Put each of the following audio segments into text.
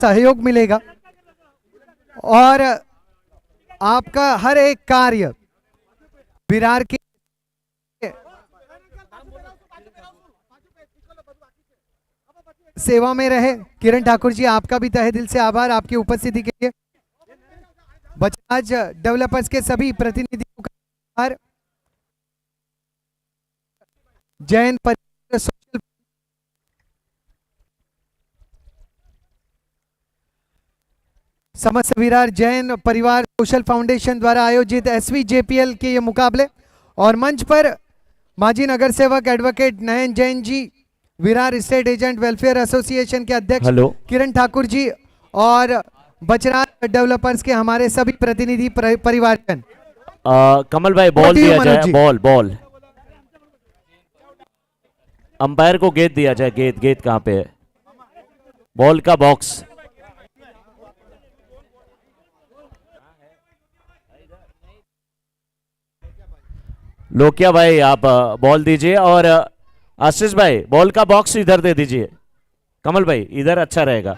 सहयोग मिलेगा और आपका हर एक कार्य विरार के सेवा में रहे। किरण ठाकुर जी, आपका भी तहे दिल से आभार आपकी उपस्थिति के लिए। बजाज डेवलपर्स के सभी प्रतिनिधियों का आभार। जैन परिवार सोशल समस्त विरार जैन परिवार सोशल फाउंडेशन द्वारा आयोजित SVJPL के ये मुकाबले और मंच पर माजी नगर सेवक advocate Nayan Jain ji, Virar estate agent welfare association के अध्यक्ष किरण ठाकुर जी और बचराज डेवलपर्स के हमारे सभी प्रतिनिधि परिवारजन। कमल भाई बॉल दिया जाए, बॉल अंपायर को गेंद दिया जाए। गेंद कहाँ पे है? बॉल का बॉक्स। लोकिया भाई आप बॉल दीजिए और आशीष भाई बॉल का बॉक्स इधर दे दीजिए। कमल भाई इधर अच्छा रहेगा।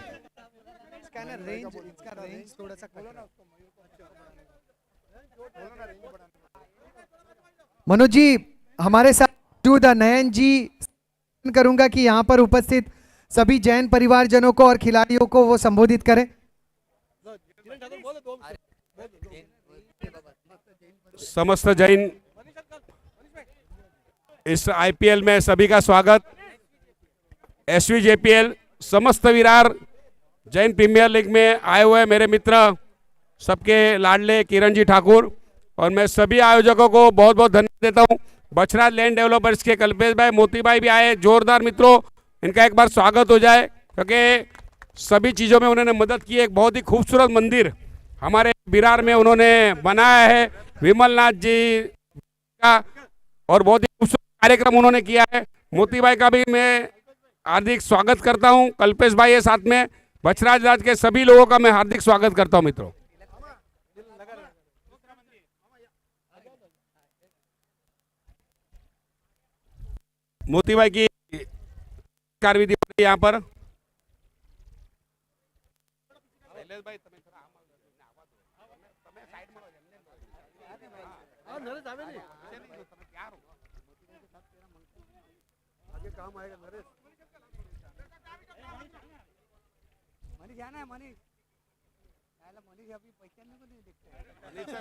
मनोज जी हमारे साथ मौजूद नयन जी, करूंगा कि यहां पर उपस्थित सभी जैन परिवारजनों को और खिलाड़ियों को वो संबोधित करें। समस्त जैन इस IPL में सभी का स्वागत। SVJPL समस्त विरार जैन प्रीमियर लीग में आए हुए मेरे मित्र सबके लाडले किरण जी ठाकुर और मैं सभी आयोजकों को बहुत बहुत धन्यवाद देता हूं। बछराज लैंड डेवलपर्स के कल्पेश भाई, मोती भाई भी आए। जोरदार मित्रों, इनका एक बार स्वागत हो जाए क्योंकि सभी चीज़ों में उन्होंने मदद की। एक बहुत ही खूबसूरत मंदिर हमारे विरार में उन्होंने बनाया है विमल नाथ जी का और बहुत ही खूबसूरत कार्यक्रम उन्होंने किया है। मोती भाई का भी मैं हार्दिक स्वागत करता हूं। कल्पेश भाई है साथ में। बछराज राज के सभी लोगों का मैं हार्दिक स्वागत करता हूं मित्रों। मोती भाई की कार्यविधि यहाँ पर काम आएगा। नरेश मनी जाना है। मनी मनी अभी पैसा नहीं दिखते। पैसा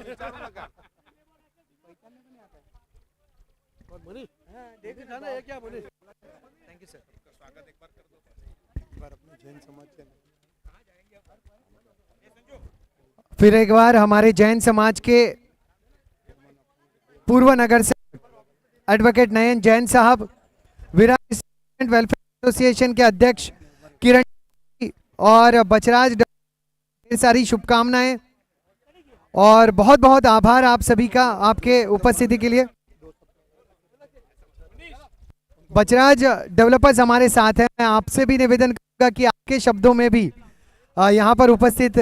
नहीं आता और मनी देख जाना है क्या? Money thank you sir. स्वागत एक बार कर दो। एक बार अपने जैन समाज के फिर एक बार हमारे जैन समाज के पूर्व नगर से एडवोकेट नयन जैन साहब, विरार वेलफेयर एसोसिएशन के अध्यक्ष किरण और बचराज, ढेर सारी शुभकामनाएं और बहुत बहुत आभार आप सभी का आपके उपस्थिति के लिए। बचराज डेवलपर्स हमारे साथ हैं। मैं आपसे भी निवेदन करूंगा कि आपके शब्दों में भी यहाँ पर उपस्थित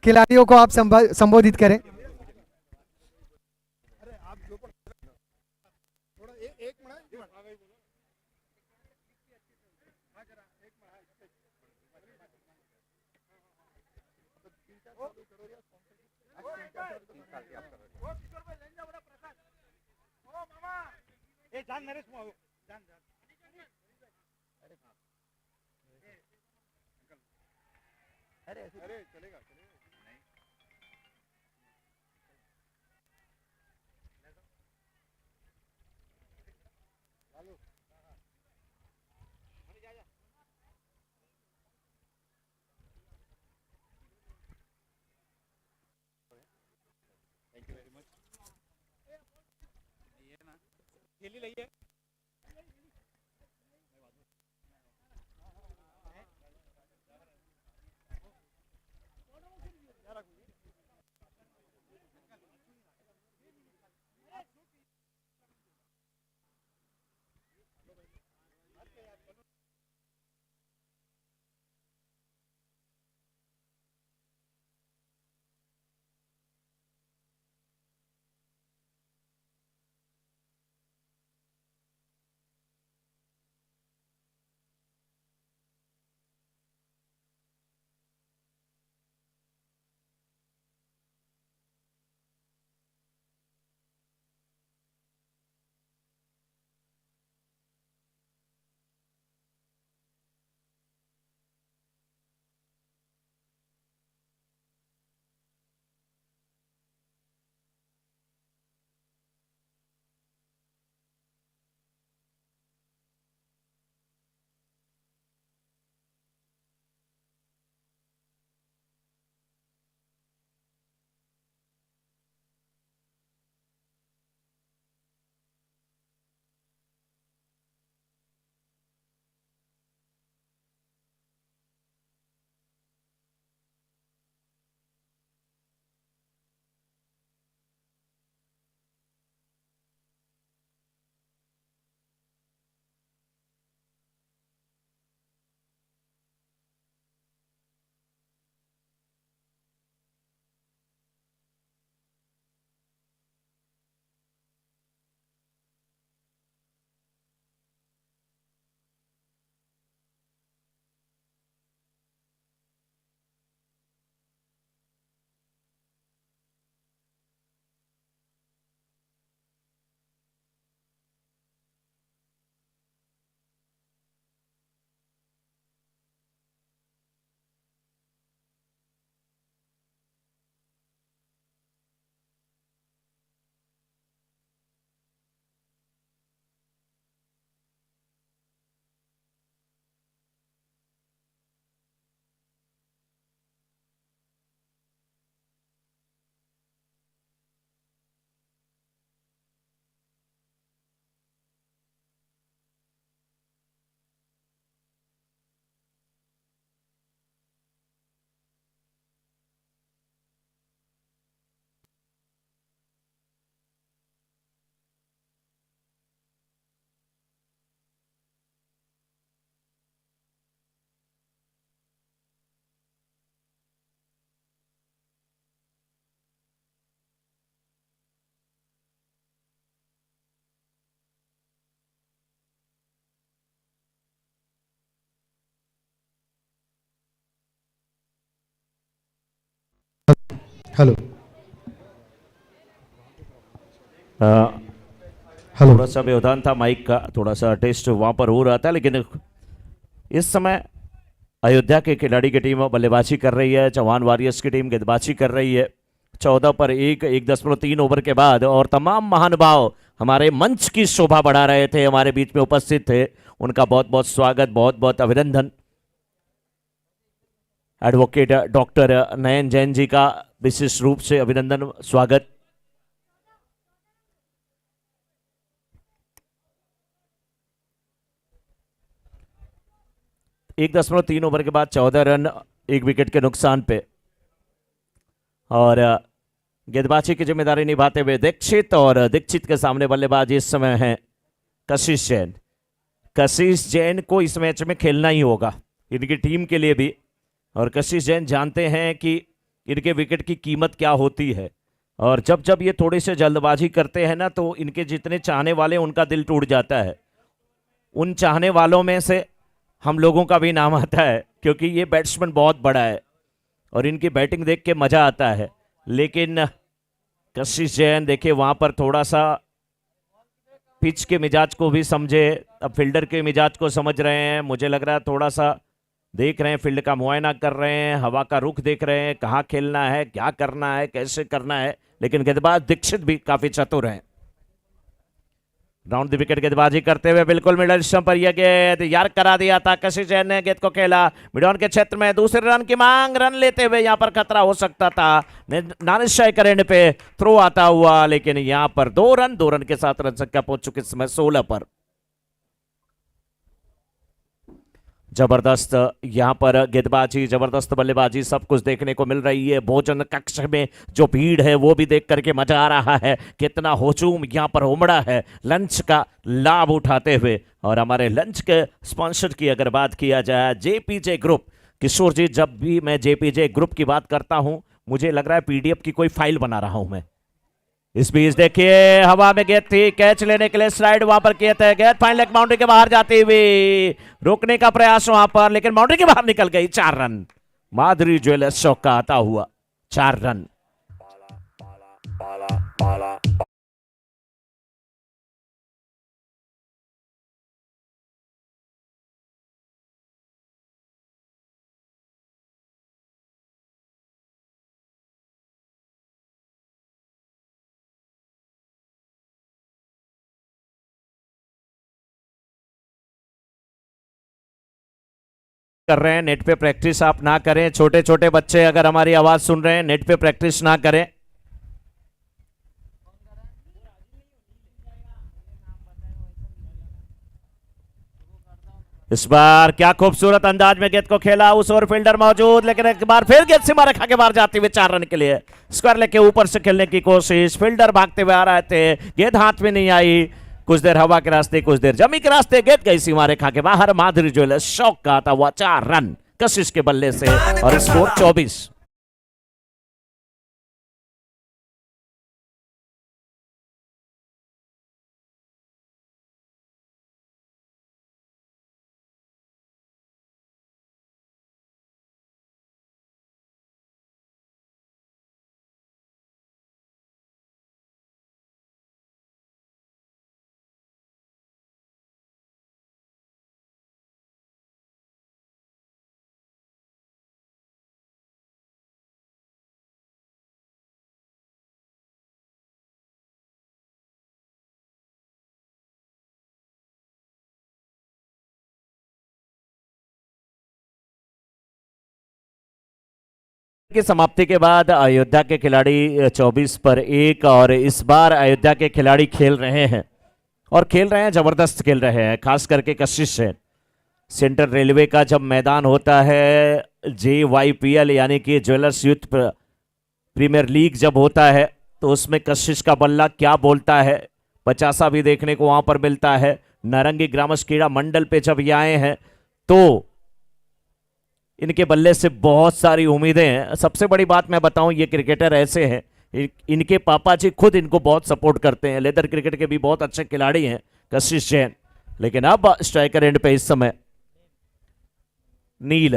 खिलाड़ियों को आप संबोधित करें। अरे चलेगा थैंक यू वेरी मच। ये ना खेली लगी है। हेलो थोड़ा हेलो सा व्यवधान था माइक का, थोड़ा सा टेस्ट वहां पर हो रहा था, लेकिन इस समय अयोध्या के खिलाड़ी की टीम बल्लेबाजी कर रही है, चौहान वॉरियर्स की टीम गेंदबाजी कर रही है। 14 पर 1.3 ओवर के बाद, और तमाम महानुभाव हमारे मंच की शोभा बढ़ा रहे थे, हमारे बीच में उपस्थित थे, उनका बहुत बहुत स्वागत, बहुत बहुत अभिनंदन। एडवोकेट डॉक्टर नयन जैन जी का विशेष रूप से अभिनंदन, स्वागत। एक 1.3 ओवर के बाद 14 रन, 1 विकेट के नुकसान पे, और गेंदबाजी की जिम्मेदारी निभाते हुए दीक्षित, और दीक्षित के सामने बल्लेबाज इस समय है कशिश जैन। कशिश जैन को इस मैच में खेलना ही होगा, इनकी टीम के लिए भी, और कशिश जैन जानते हैं कि इनके विकेट की कीमत क्या होती है, और जब जब ये थोड़ी से जल्दबाजी करते हैं ना, तो इनके जितने चाहने वाले उनका दिल टूट जाता है। उन चाहने वालों में से हम लोगों का भी नाम आता है, क्योंकि ये बैट्समैन बहुत बड़ा है और इनकी बैटिंग देख के मजा आता है। लेकिन कशिश जैन देखिए वहां पर थोड़ा सा पिच के मिजाज को भी समझे, अब फील्डर के मिजाज को समझ रहे हैं, मुझे लग रहा है थोड़ा सा देख रहे हैं, फील्ड का मुआयना कर रहे हैं, हवा का रुख देख रहे हैं, कहाँ खेलना है, क्या करना है, कैसे करना है। लेकिन गेंदबाज दीक्षित भी काफी चतुर हैं, राउंड द विकेट गेंदबाजी करते हुए बिल्कुल मिडल स्टंप पर यह गेंद यार करा दिया था। कशिश जैन ने गेंद को खेला मिडॉन के क्षेत्र में, दूसरे रन की मांग, रन लेते हुए यहां पर खतरा हो सकता था, नानिशाई करेंड पे थ्रो आता हुआ, लेकिन यहां पर 2 रन के साथ रन संख्या पहुंच चुकी समय 16 पर। जबरदस्त यहां पर गेंदबाजी, जबरदस्त बल्लेबाजी, सब कुछ देखने को मिल रही है। भोजन कक्ष में जो भीड़ है वो भी देख करके मजा आ रहा है, कितना हुजूम यहां पर उमड़ा है लंच का लाभ उठाते हुए। और हमारे लंच के स्पॉन्सर की अगर बात किया जाए, जेपीजे ग्रुप, किशोर जी, जब भी मैं जेपीजे ग्रुप की बात करता हूं मुझे लग रहा है पीडीएफ की कोई फाइल बना रहा हूं मैं। इस बीच देखिए हवा में गेंद थी, कैच लेने के लिए स्लाइड वहां पर किया था, गेंद फाइन लेग बाउंड्री के बाहर जाती हुई, रोकने का प्रयास वहां पर, लेकिन बाउंड्री के बाहर निकल गई। 4 रन, माधुरी ज्वेलर्स चौका आता हुआ, 4 रन। कर रहे हैं, नेट पे प्रैक्टिस आप ना करें, छोटे छोटे बच्चे अगर हमारी आवाज सुन रहे हैं, नेट पे प्रैक्टिस ना करें। इस बार क्या खूबसूरत अंदाज में गेंद को खेला, उस ओवर फील्डर मौजूद, लेकिन एक बार फिर गेंद सीमा रेखा के बाहर जाते हुए 4 रन के लिए स्क्वायर लेग के ऊपर से खेलने की कोशिश, फील्डर भागते हुए आ रहे थे, गेंद हाथ में नहीं आई, कुछ देर हवा के रास्ते, कुछ देर जमी के रास्ते, गेंद गई सीमा रेखा के बाहर। माधुरी ज्वेलर्स शौक का आता हुआ 4 रन कशिश के बल्ले से, और स्कोर 24। की समाप्ति के बाद अयोध्या के खिलाड़ी 24 पर 1, और इस बार अयोध्या के खिलाड़ी खेल रहे हैं, और खेल रहे हैं, जबरदस्त खेल रहे हैं, खास करके कशिश है। सेंट्रल रेलवे का जब मैदान होता है, JYPL यानी कि ज्वेलर्स यूथ प्रीमियर लीग जब होता है, तो उसमें कशिश का बल्ला क्या बोलता है, 50 भी देखने को वहां पर मिलता है। नारंगी ग्रामस क्रीड़ा मंडल पे जब ये आए हैं तो इनके बल्ले से बहुत सारी उम्मीदें हैं। सबसे बड़ी बात मैं बताऊं, ये क्रिकेटर ऐसे हैं, इनके पापा जी खुद इनको बहुत सपोर्ट करते हैं, लेदर क्रिकेट के भी बहुत अच्छे खिलाड़ी हैं कशिश जैन। लेकिन अब स्ट्राइकर एंड पे इस समय नील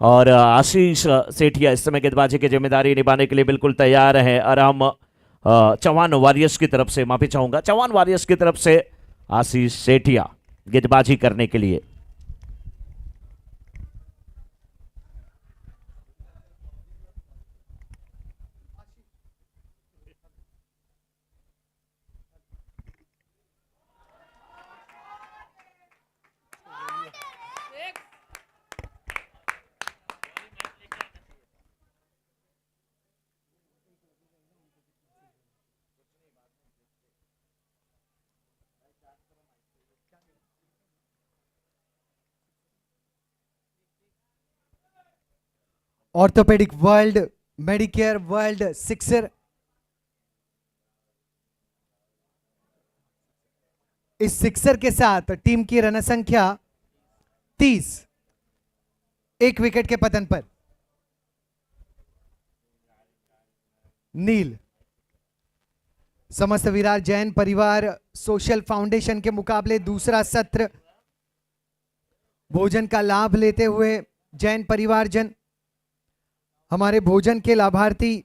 और आशीष सेठिया इस समय गेंदबाजी की जिम्मेदारी निभाने के लिए बिल्कुल तैयार है। और हम चौहान वॉरियर्स की तरफ से, माफी चाहूंगा, चौहान वॉरियर्स की तरफ से आशीष सेठिया गेंदबाजी करने के लिए। Orthopaedic world medicare world sixer, इस सिक्सर के साथ टीम की रन संख्या 30, एक विकेट के पतन पर। नील समस्त विरार जैन परिवार सोशल फाउंडेशन के मुकाबले दूसरा सत्र, भोजन का लाभ लेते हुए जैन परिवारजन, हमारे भोजन के लाभार्थी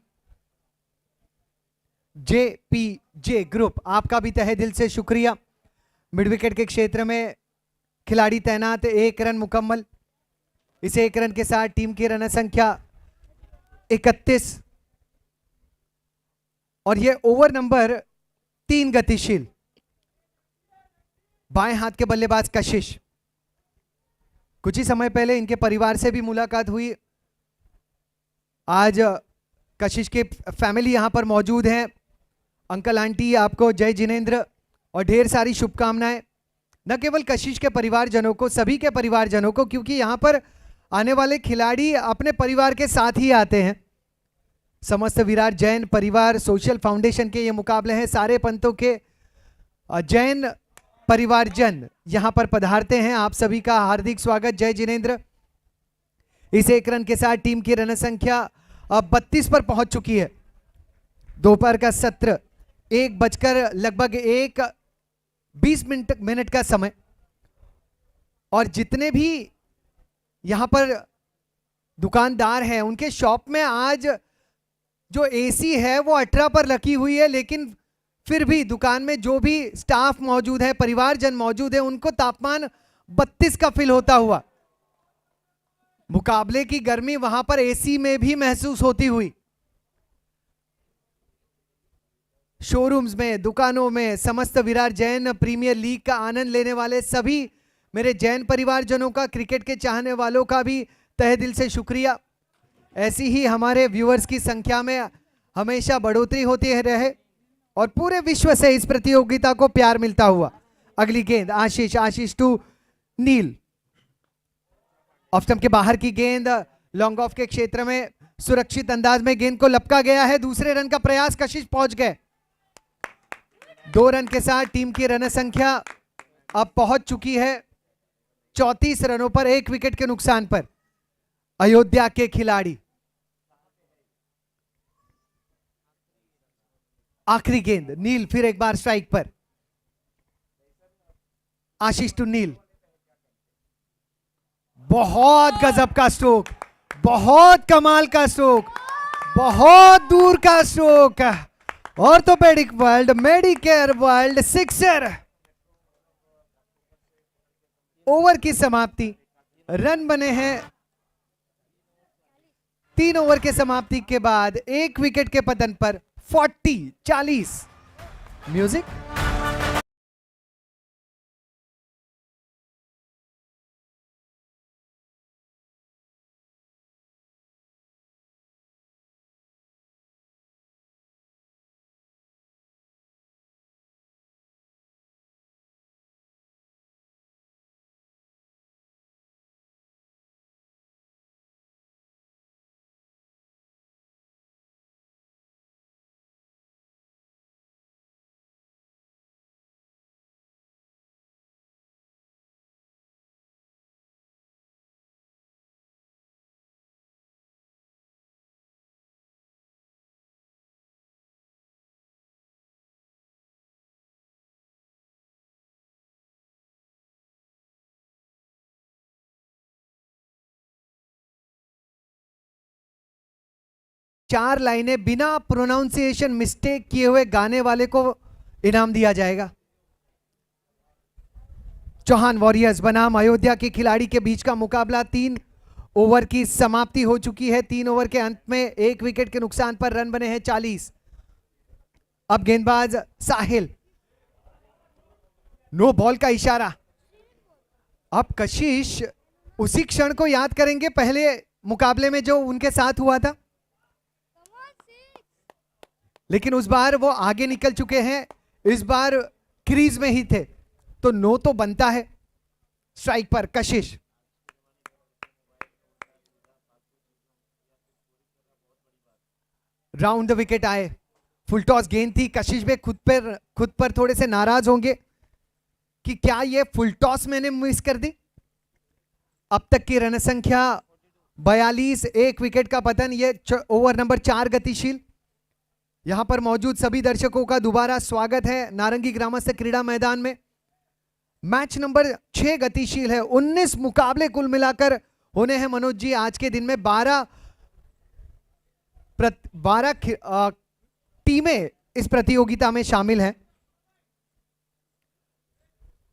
JPJ ग्रुप, आपका भी तहे दिल से शुक्रिया। मिड विकेट के क्षेत्र में खिलाड़ी तैनात, 1 रन मुकम्मल। इस 1 रन के साथ टीम की रन संख्या 31 और ये ओवर नंबर 3 गतिशील। बाएं हाथ के बल्लेबाज कशिश, कुछ ही समय पहले इनके परिवार से भी मुलाकात हुई। आज कशिश के फैमिली यहां पर मौजूद हैं। अंकल आंटी आपको जय जिनेंद्र और ढेर सारी शुभकामनाएं, न केवल कशिश के परिवारजनों को, सभी के परिवारजनों को, क्योंकि यहां पर आने वाले खिलाड़ी अपने परिवार के साथ ही आते हैं। समस्त विरार जैन परिवार सोशल फाउंडेशन के ये मुकाबले हैं। सारे पंथों के जैन परिवारजन यहां पर पधारते हैं। आप सभी का हार्दिक स्वागत, जय जिनेंद्र। इस 1 रन के साथ टीम की रन संख्या अब 32 पर पहुंच चुकी है। दोपहर का सत्र, 1 बजकर लगभग 20 मिनट का समय, और जितने भी यहां पर दुकानदार हैं उनके शॉप में आज जो एसी है वो 18 पर रखी हुई है, लेकिन फिर भी दुकान में जो भी स्टाफ मौजूद है, परिवारजन मौजूद है, उनको तापमान 32 का फील होता हुआ, मुकाबले की गर्मी वहां पर एसी में भी महसूस होती हुई। शोरूम्स में, दुकानों में समस्त विरार जैन प्रीमियर लीग का आनंद लेने वाले सभी मेरे जैन परिवारजनों का, क्रिकेट के चाहने वालों का भी तहे दिल से शुक्रिया। ऐसी ही हमारे व्यूअर्स की संख्या में हमेशा बढ़ोतरी होती रहे और पूरे विश्व से इस प्रतियोगिता को प्यार मिलता हुआ। अगली गेंद आशीष टू नील, ऑफ स्टंप के बाहर की गेंद, लॉन्ग ऑफ के क्षेत्र में सुरक्षित अंदाज में गेंद को लपका गया है। दूसरे रन का प्रयास, कशिश पहुंच गए। 2 रन के साथ टीम की रन संख्या अब पहुंच चुकी है 34 रनों पर, 1 विकेट के नुकसान पर। अयोध्या के खिलाड़ी, आखिरी गेंद, नील फिर एक बार स्ट्राइक पर। आशीष टू नील, बहुत गजब का स्ट्रोक, बहुत कमाल का स्ट्रोक, बहुत दूर का stroke. Orthopaedic world medicare world sixer. Over की समाप्ति, रन बने हैं 3 ओवर के समाप्ति के बाद 1 विकेट के पतन पर 40 म्यूजिक। 4 लाइनें बिना प्रोनाउंसिएशन मिस्टेक किए हुए गाने वाले को इनाम दिया जाएगा। चौहान वॉरियर्स बनाम अयोध्या के खिलाड़ी के बीच का मुकाबला 3 ओवर की समाप्ति हो चुकी है। 3 ओवर के अंत में 1 विकेट के नुकसान पर रन बने हैं 40। अब गेंदबाज साहिल, नो बॉल का इशारा। अब कशिश उसी क्षण को याद करेंगे पहले मुकाबले में जो उनके साथ हुआ था, लेकिन उस बार वो आगे निकल चुके हैं, इस बार क्रीज में ही थे, तो नो तो बनता है। स्ट्राइक पर कशिश, राउंड द विकेट आए। फुल टॉस गेंद थी। कशिश भी खुद पर थोड़े से नाराज होंगे कि क्या ये फुल टॉस मैंने मिस कर दी। अब तक की रन संख्या 42, 1 विकेट का पतन। ये ओवर नंबर 4 गतिशील। यहां पर मौजूद सभी दर्शकों का दोबारा स्वागत है नारंगी ग्रामस्थ क्रीड़ा मैदान में। मैच नंबर 6 गतिशील है। 19 मुकाबले कुल मिलाकर होने हैं मनोज जी आज के दिन में। 12 टीमें इस प्रतियोगिता में शामिल हैं।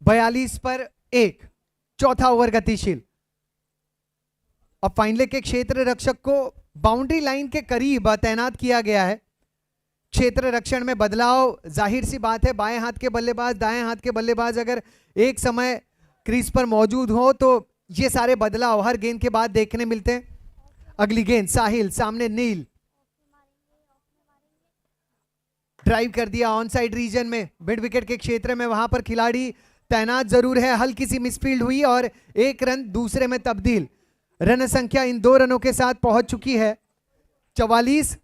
42 पर 1, चौथा ओवर गतिशील। अब फाइनल के क्षेत्र रक्षक को बाउंड्री लाइन के करीब तैनात किया गया है। क्षेत्र रक्षण में बदलाव जाहिर सी बात है। बाएं हाथ के बल्लेबाज, दाएं हाथ के बल्लेबाज अगर एक समय क्रीज पर मौजूद हो तो ये सारे बदलाव हर गेंद के बाद देखने मिलते हैं। अगली गेंद साहिल, सामने नील, ड्राइव कर दिया ऑन साइड रीजन में, मिड विकेट के क्षेत्र में। वहां पर खिलाड़ी तैनात जरूर है। हल्की सी मिसफील्ड हुई और 1 रन दूसरे में तब्दील। रन संख्या इन 2 रनों के साथ पहुंच चुकी है 44,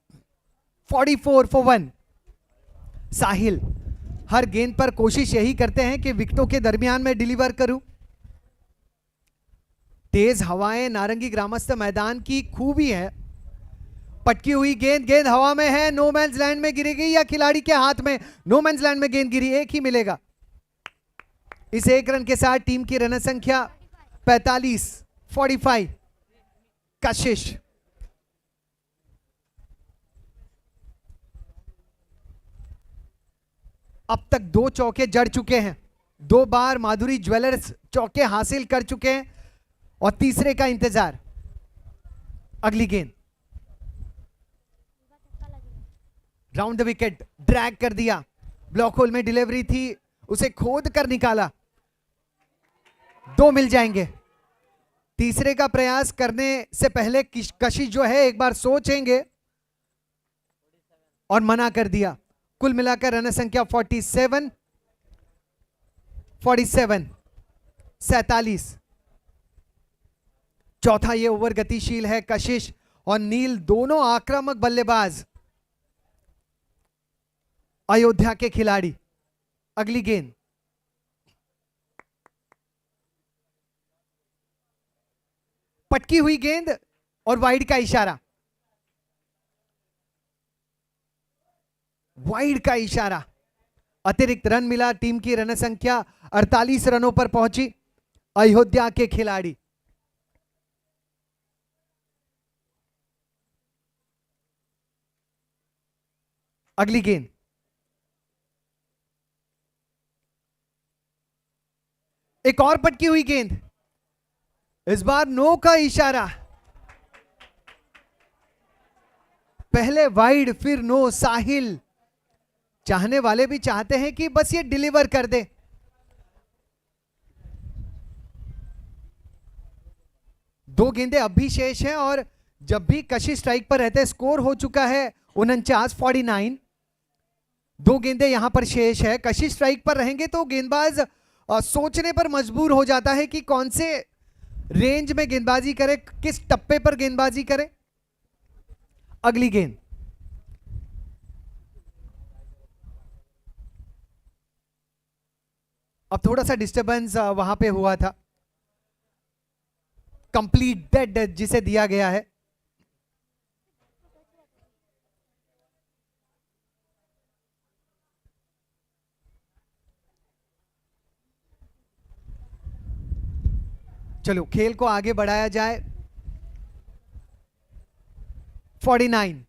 44 for 1। साहिल हर गेंद पर कोशिश यही करते हैं कि विकेटों के दरमियान में डिलीवर करूं। तेज हवाएं नारंगी ग्रामस्थ मैदान की खूबी है। पटकी हुई गेंद, गेंद हवा में है, नो मैन्स लैंड में गिरेगी या खिलाड़ी के हाथ में। नो मैन्स लैंड में गेंद गिरी, एक ही मिलेगा। इस 1 रन के साथ टीम की रन संख्या 45, 45। कशिश अब तक 2 चौके जड़ चुके हैं। 2 बार माधुरी ज्वेलर्स चौके हासिल कर चुके हैं और तीसरे का इंतजार। अगली गेंद राउंड द विकेट, ड्रैग कर दिया। ब्लॉक होल में डिलीवरी थी, उसे खोद कर निकाला। 2 मिल जाएंगे। तीसरे का प्रयास करने से पहले कशिश जो है एक बार सोचेंगे और मना कर दिया। कुल मिलाकर रन संख्या 47, 47, 47। चौथा ये ओवर गतिशील है। कशिश और नील दोनों आक्रामक बल्लेबाज, अयोध्या के खिलाड़ी। अगली गेंद पटकी हुई गेंद और वाइड का इशारा। वाइड का इशारा, अतिरिक्त रन मिला। टीम की रन संख्या 48 रनों पर पहुंची अयोध्या के खिलाड़ी। अगली गेंद एक और पटकी हुई गेंद, इस बार नो का इशारा। पहले वाइड फिर नो। साहिल चाहने वाले भी चाहते हैं कि बस ये डिलीवर कर दे। दो गेंदें अब भी शेष हैं और जब भी कशिश स्ट्राइक पर रहते स्कोर हो चुका है 49, 49। 2 गेंदें यहां पर शेष है। कशिश स्ट्राइक पर रहेंगे तो गेंदबाज सोचने पर मजबूर हो जाता है कि कौन से रेंज में गेंदबाजी करे, किस टप्पे पर गेंदबाजी करे। अगली गेंद अब थोड़ा सा डिस्टरबेंस वहां पे हुआ था। कंप्लीट डेड जिसे दिया गया है। चलो खेल को आगे बढ़ाया जाए। 49,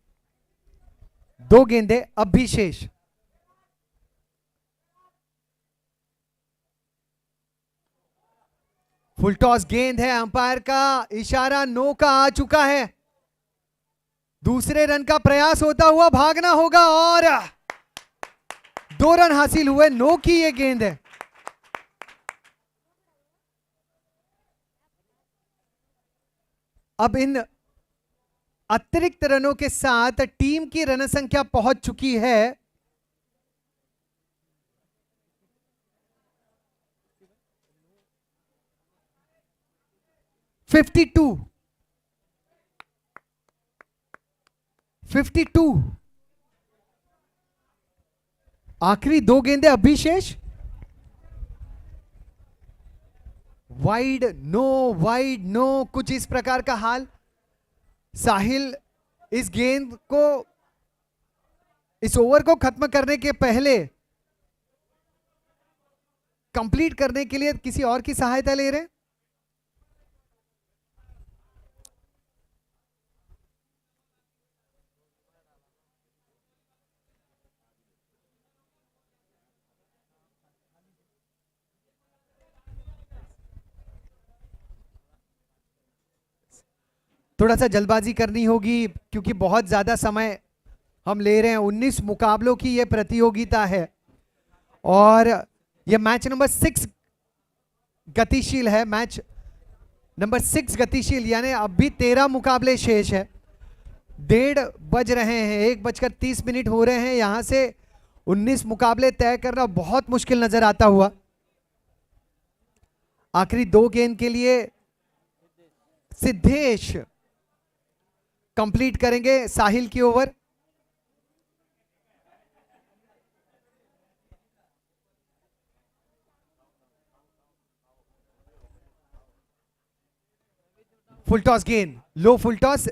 2 गेंदें अब भी शेष। फुल टॉस गेंद है, अंपायर का इशारा नो का आ चुका है। दूसरे रन का प्रयास होता हुआ भागना होगा और 2 रन हासिल हुए। नो की ये गेंद है। अब इन अतिरिक्त रनों के साथ टीम की रन संख्या पहुंच चुकी है 52। 52। आखिरी 2 गेंदें अभी शेष। वाइड नो, कुछ इस प्रकार का हाल। साहिल इस गेंद को, इस ओवर को खत्म करने के पहले कंप्लीट करने के लिए किसी और की सहायता ले रहे हैं। थोड़ा सा जल्दबाजी करनी होगी क्योंकि बहुत ज्यादा समय हम ले रहे हैं। 19 मुकाबलों की यह प्रतियोगिता है और यह मैच नंबर 6 गतिशील है। मैच नंबर 6 गतिशील, यानी अब भी 13 मुकाबले शेष है। 1:30 बज रहे हैं, 1:30 हो रहे हैं। यहां से 19 मुकाबले तय करना बहुत मुश्किल नजर आता हुआ। आखिरी 2 गेंद के लिए सिद्धेश कंप्लीट करेंगे साहिल की ओवर। फुल टॉस गेंद, लो फुल टॉस।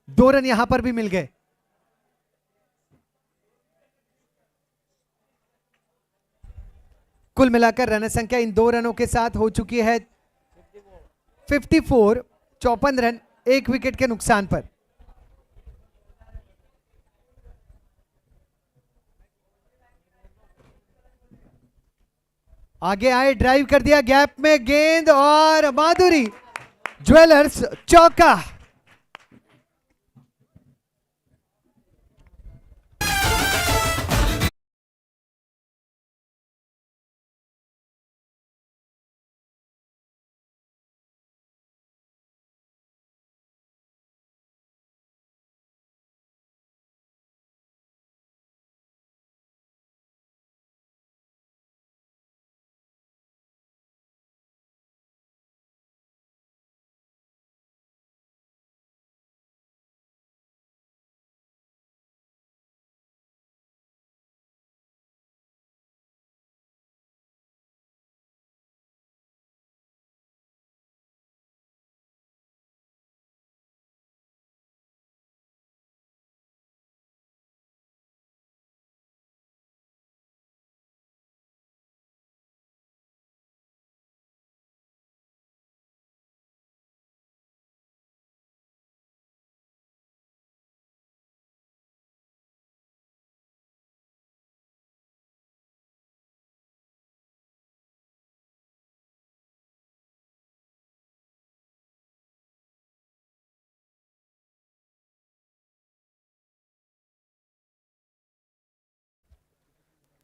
दो रन यहां पर भी मिल गए। कुल मिलाकर रन संख्या इन 2 रनों के साथ हो चुकी है 54। 54 रन 1 विकेट के नुकसान पर। आगे आए, ड्राइव कर दिया गैप में गेंद और माधुरी ज्वेलर्स चौका।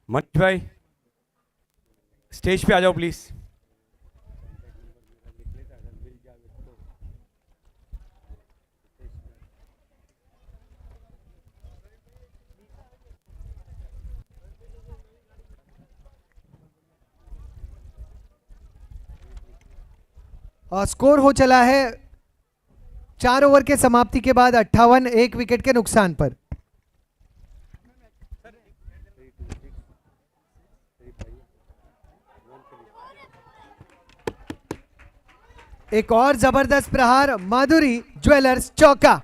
मंच भाई स्टेज पे आ जाओ प्लीज। और स्कोर हो चला है 4 ओवर के समाप्ति के बाद 58, 1 विकेट के नुकसान पर। एक और जबरदस्त प्रहार, माधुरी ज्वेलर्स चौका।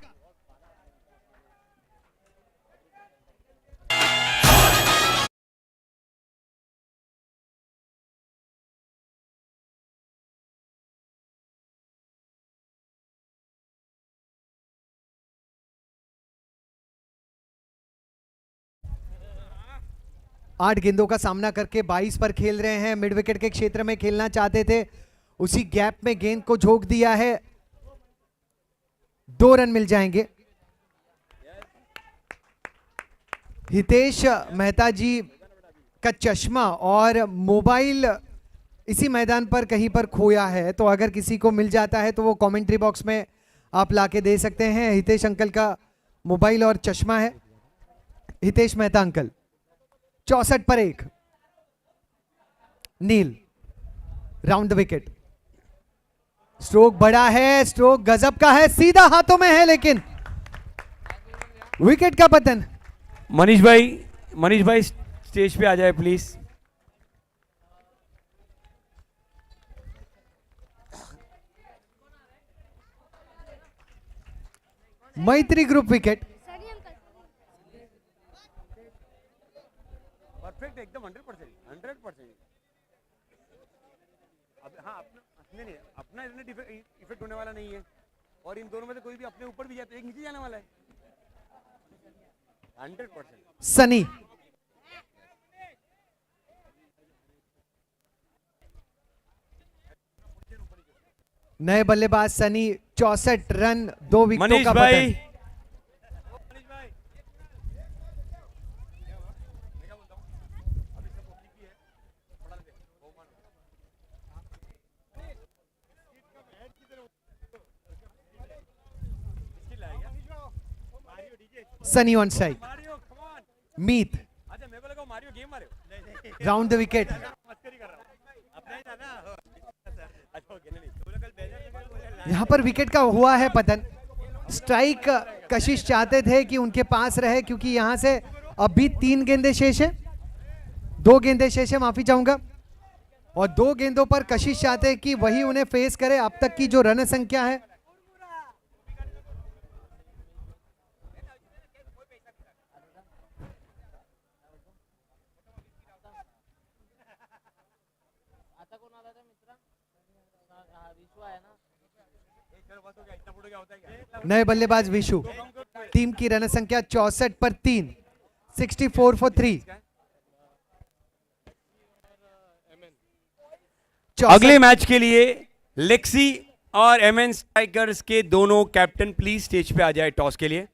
8 गेंदों का सामना करके 22 पर खेल रहे हैं। मिड विकेट के क्षेत्र में खेलना चाहते थे, उसी गैप में गेंद को झोंक दिया है। 2 रन मिल जाएंगे। हितेश मेहता जी का चश्मा और मोबाइल इसी मैदान पर कहीं पर खोया है, तो अगर किसी को मिल जाता है तो वो कमेंट्री बॉक्स में आप लाके दे सकते हैं। हितेश अंकल का मोबाइल और चश्मा है। हितेश मेहता अंकल। 64 पर 1। नील राउंड द विकेट। स्ट्रोक बड़ा है, स्ट्रोक गजब का है, सीधा हाथों में है, लेकिन विकेट का पतन। मनीष भाई स्टेज पे आ जाए प्लीज। मैत्री ग्रुप विकेट। परफेक्ट एकदम 100%। अब हाँ अपना इफेक्ट होने वाला नहीं है, और इन दोनों में से कोई भी अपने ऊपर भी जाए तो एक नीचे जाने वाला है। 100%। सनी। नए बल्लेबाज सनी। 64 रन, 2 विकेटों मनीष का भाई पतन। Sunny on strike. Meet round the wicket. यहां पर विकेट का हुआ है पतन। स्ट्राइक कशिश चाहते थे कि उनके पास रहे, क्योंकि यहां से अभी 3 गेंदें शेष है, 2 गेंदें शेष है, माफी चाहूंगा, और 2 गेंदों पर कशिश चाहते हैं कि वही उन्हें फेस करे। अब तक की जो रन संख्या है, नए बल्लेबाज विशु। टीम की रन संख्या 64 पर 3, 64 फॉर 3। अगले मैच के लिए लेक्सी और एमएन स्ट्राइकर्स के दोनों कैप्टन प्लीज स्टेज पे आ जाए टॉस के लिए।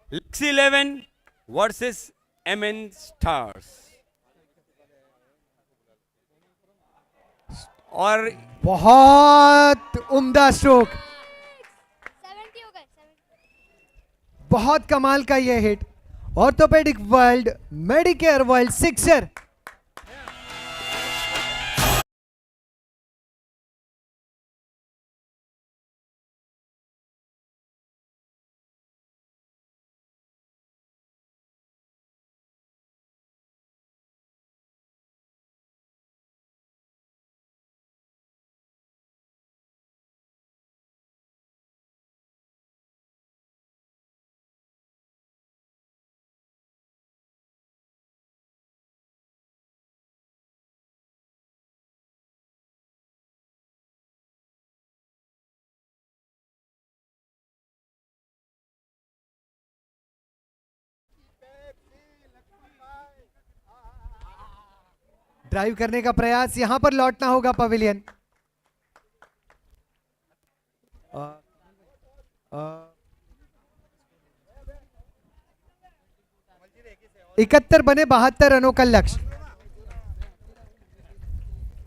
Lexi 11 versus MN stars. और बहुत उम्दा स्ट्रोक, बहुत कमाल का यह hit. Orthopaedic world, medicare world sixer. Drive करने का प्रयास, यहां पर लौटना होगा पवेलियन। 71 बने 72 रनों का लक्ष्य।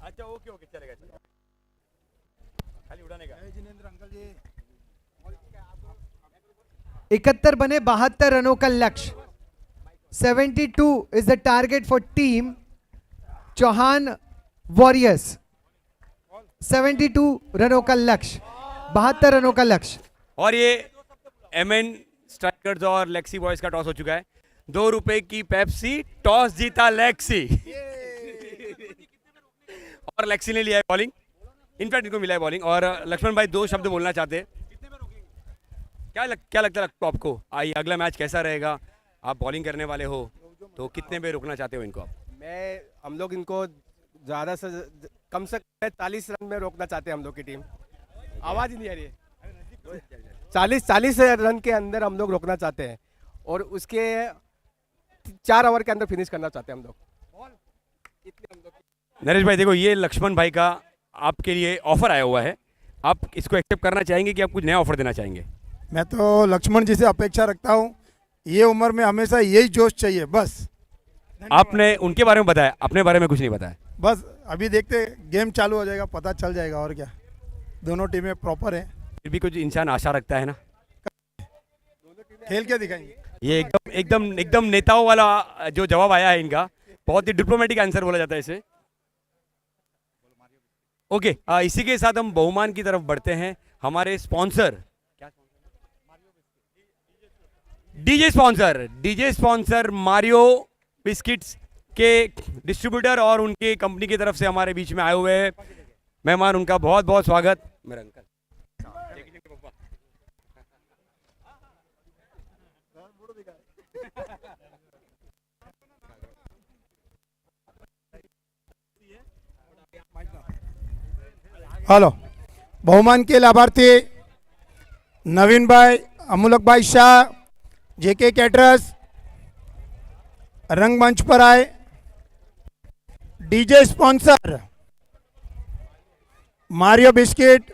अच्छा ओके चलेगा, खाली उड़ाने का। 71 बने 72 रनों का लक्ष्य। 72 is the target for team Chauhan warriors. 72 रनों का लक्ष्य, 72 रनों का लक्ष्य। और ये एमएन स्ट्राइकर्स और लेक्सी बॉयज का टॉस हो चुका है। 2 रुपए की पेप्सी, टॉस जीता लेक्सी। और लेक्सी ने लिया है बॉलिंग, इनफैक्ट इनको मिला है बॉलिंग। और लक्ष्मण भाई 2 शब्द बोलना चाहते हैं। क्या लगता है आपको, आइए अगला मैच कैसा रहेगा? आप बॉलिंग करने वाले हो तो कितने पे रोकना चाहते हो इनको आप? हम लोग इनको ज़्यादा से कम से 45 रन में रोकना चाहते हैं हम लोग की टीम। आवाज़ ही नहीं आ रही है। 40 रन के अंदर हम लोग रोकना चाहते हैं और उसके 4 ओवर के अंदर फिनिश करना चाहते हैं हम लोग। नरेश भाई देखो, ये लक्ष्मण भाई का आपके लिए ऑफर आया हुआ है, आप इसको एक्सेप्ट करना चाहेंगे कि आप कुछ नया ऑफर देना चाहेंगे? मैं तो लक्ष्मण जी से अपेक्षा रखता हूँ, ये उम्र में हमेशा यही जोश चाहिए बस। आपने उनके बारे में बताया, अपने बारे में कुछ नहीं बताया। बस अभी देखते गेम चालू हो जाएगा, पता चल जाएगा और क्या। दोनों टीमें प्रॉपर हैं, फिर भी कुछ इंसान आशा रखता है ना। खेल के दिखाएंगे। ये एकदम एकदम एकदम नेताओं वाला जो जवाब आया है इनका, बहुत ही डिप्लोमेटिक आंसर बोला जाता है इसे। ओके, इसी के साथ हम बहुमान की तरफ बढ़ते हैं। हमारे sponsor, DJ sponsor Mario biscuits के डिस्ट्रीब्यूटर और उनके कंपनी की तरफ से हमारे बीच में आए हुए हैं मेहमान, उनका बहुत बहुत स्वागत। मेरा अंकल हेलो, बहुमान के लाभार्थी नवीन भाई, अमूलक भाई शाह, जेके कैटरर्स रंगमंच पर आए। डीजे स्पॉन्सर मारियो बिस्किट,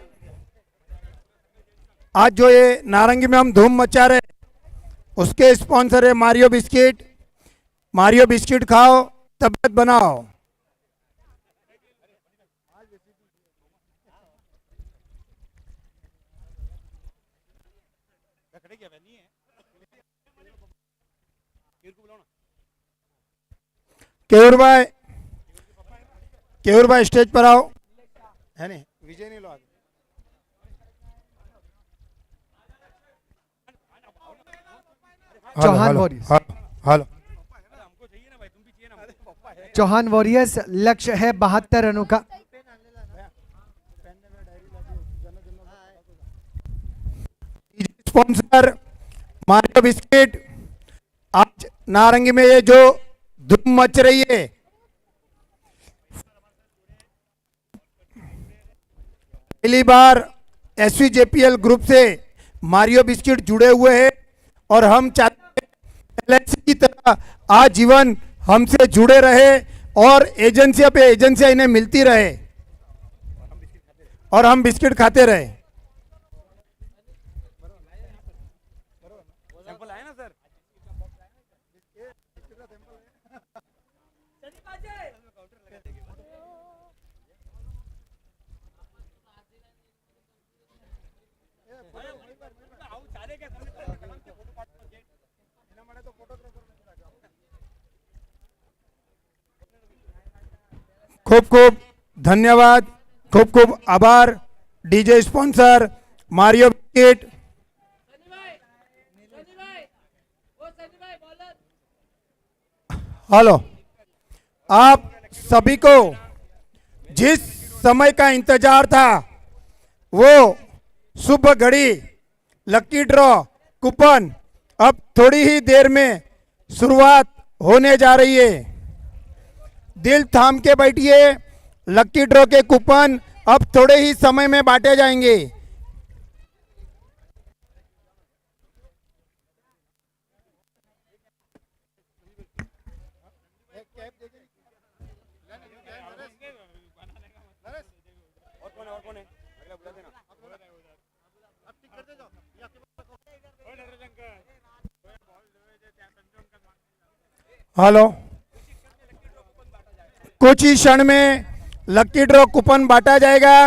आज जो ये नारंगी में हम धूम मचा रहे उसके स्पॉन्सर है मारियो बिस्किट। मारियो बिस्किट खाओ, तबीयत बनाओ। केयूर भाई स्टेज पर आओ। है नहीं, विजय नहीं लो आगे। Chauhan warriors, hello, Chauhan warriors, लक्ष्य है 72 रनों का। स्पॉन्सर मारियो बिस्किट, आज नारंगी में ये जो धूम मच रही है, पहली बार एसवीजेपीएल ग्रुप से मारियो बिस्किट जुड़े हुए हैं और हम चाहते हैं एलआईसी की तरह आजीवन हमसे जुड़े रहे और एजेंसियां पे एजेंसियां इन्हें मिलती रहे और हम बिस्किट खाते रहे। खूब खूब धन्यवाद, खूब खूब आभार DJ sponsor Mario biscuit. Hello, आप सभी को जिस समय का इंतजार था वो शुभ घड़ी लकी ड्रॉ कूपन अब थोड़ी ही देर में शुरुआत होने जा रही है। दिल थाम के बैठिए, लकी ड्रॉ के कूपन अब थोड़े ही समय में बांटे जाएंगे। हेलो, कुछ ही क्षण में लकी ड्रॉ कूपन बांटा जाएगा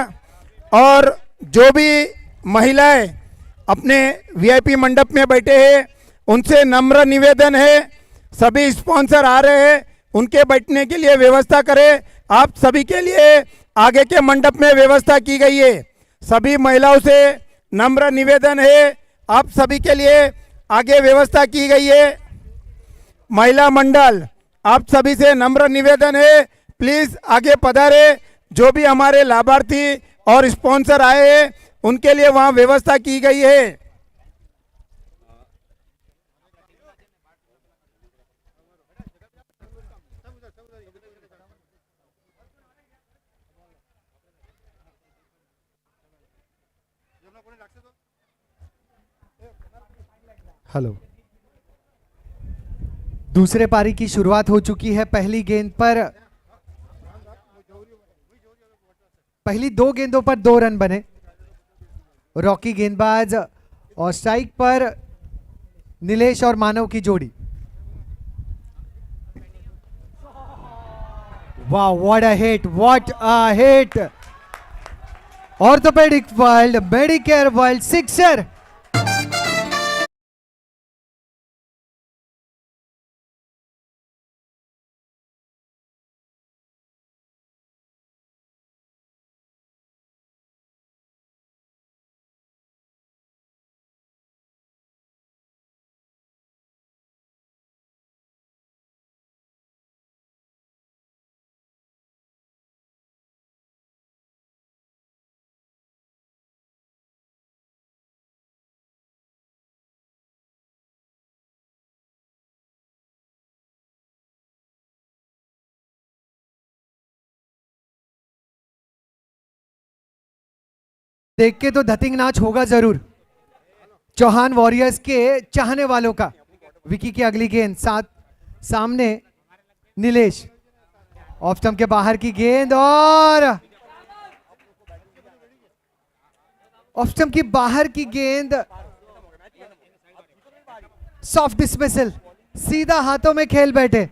और जो भी महिलाएं अपने वीआईपी मंडप में बैठे हैं उनसे नम्र निवेदन है, सभी स्पॉन्सर आ रहे हैं, उनके बैठने के लिए व्यवस्था करें। आप सभी के लिए आगे के मंडप में व्यवस्था की गई है। सभी महिलाओं से नम्र निवेदन है, आप सभी के लिए आगे व्यवस्था की गई है। महिला मंडल, आप सभी से नम्र निवेदन है, प्लीज आगे पधारे। जो भी हमारे लाभार्थी और स्पॉन्सर आए हैं उनके लिए वहां व्यवस्था की गई है। हेलो। दूसरे पारी की शुरुआत हो चुकी है। पहली गेंद पर, पहली 2 गेंदों पर 2 रन बने। रॉकी गेंदबाज और स्ट्राइक पर नीलेश और मानव की जोड़ी। वाह, what a hit, what a hit. Orthopaedic world, medicare world, sixer. देख के तो धतिंग नाच होगा जरूर चौहान वॉरियर्स के चाहने वालों का। विकी की अगली गेंद, साथ सामने नीलेश, ऑफ स्टंप के बाहर की गेंद और ऑफ स्टंप की बाहर की गेंद, सॉफ्ट डिसमिसल, सीधा हाथों में खेल बैठे।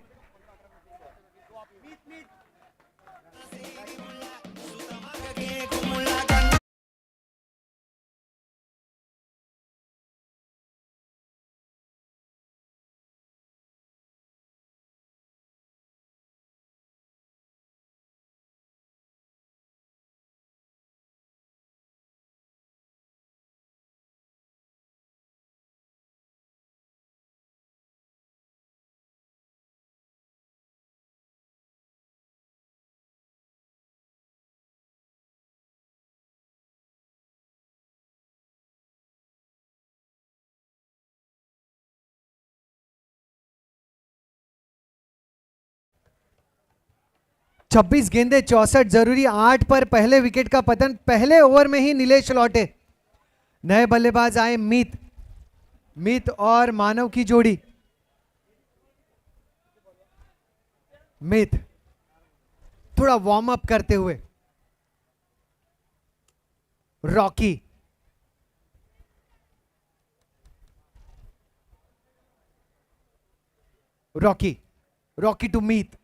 छब्बीस गेंदे 64 जरूरी, 8 पर पहले विकेट का पतन। पहले ओवर में ही नीलेश लौटे। नए बल्लेबाज आए मीत, मीत और मानव की जोड़ी। मीत थोड़ा वार्म अप करते हुए। Rocky, Rocky, Rocky to Meet.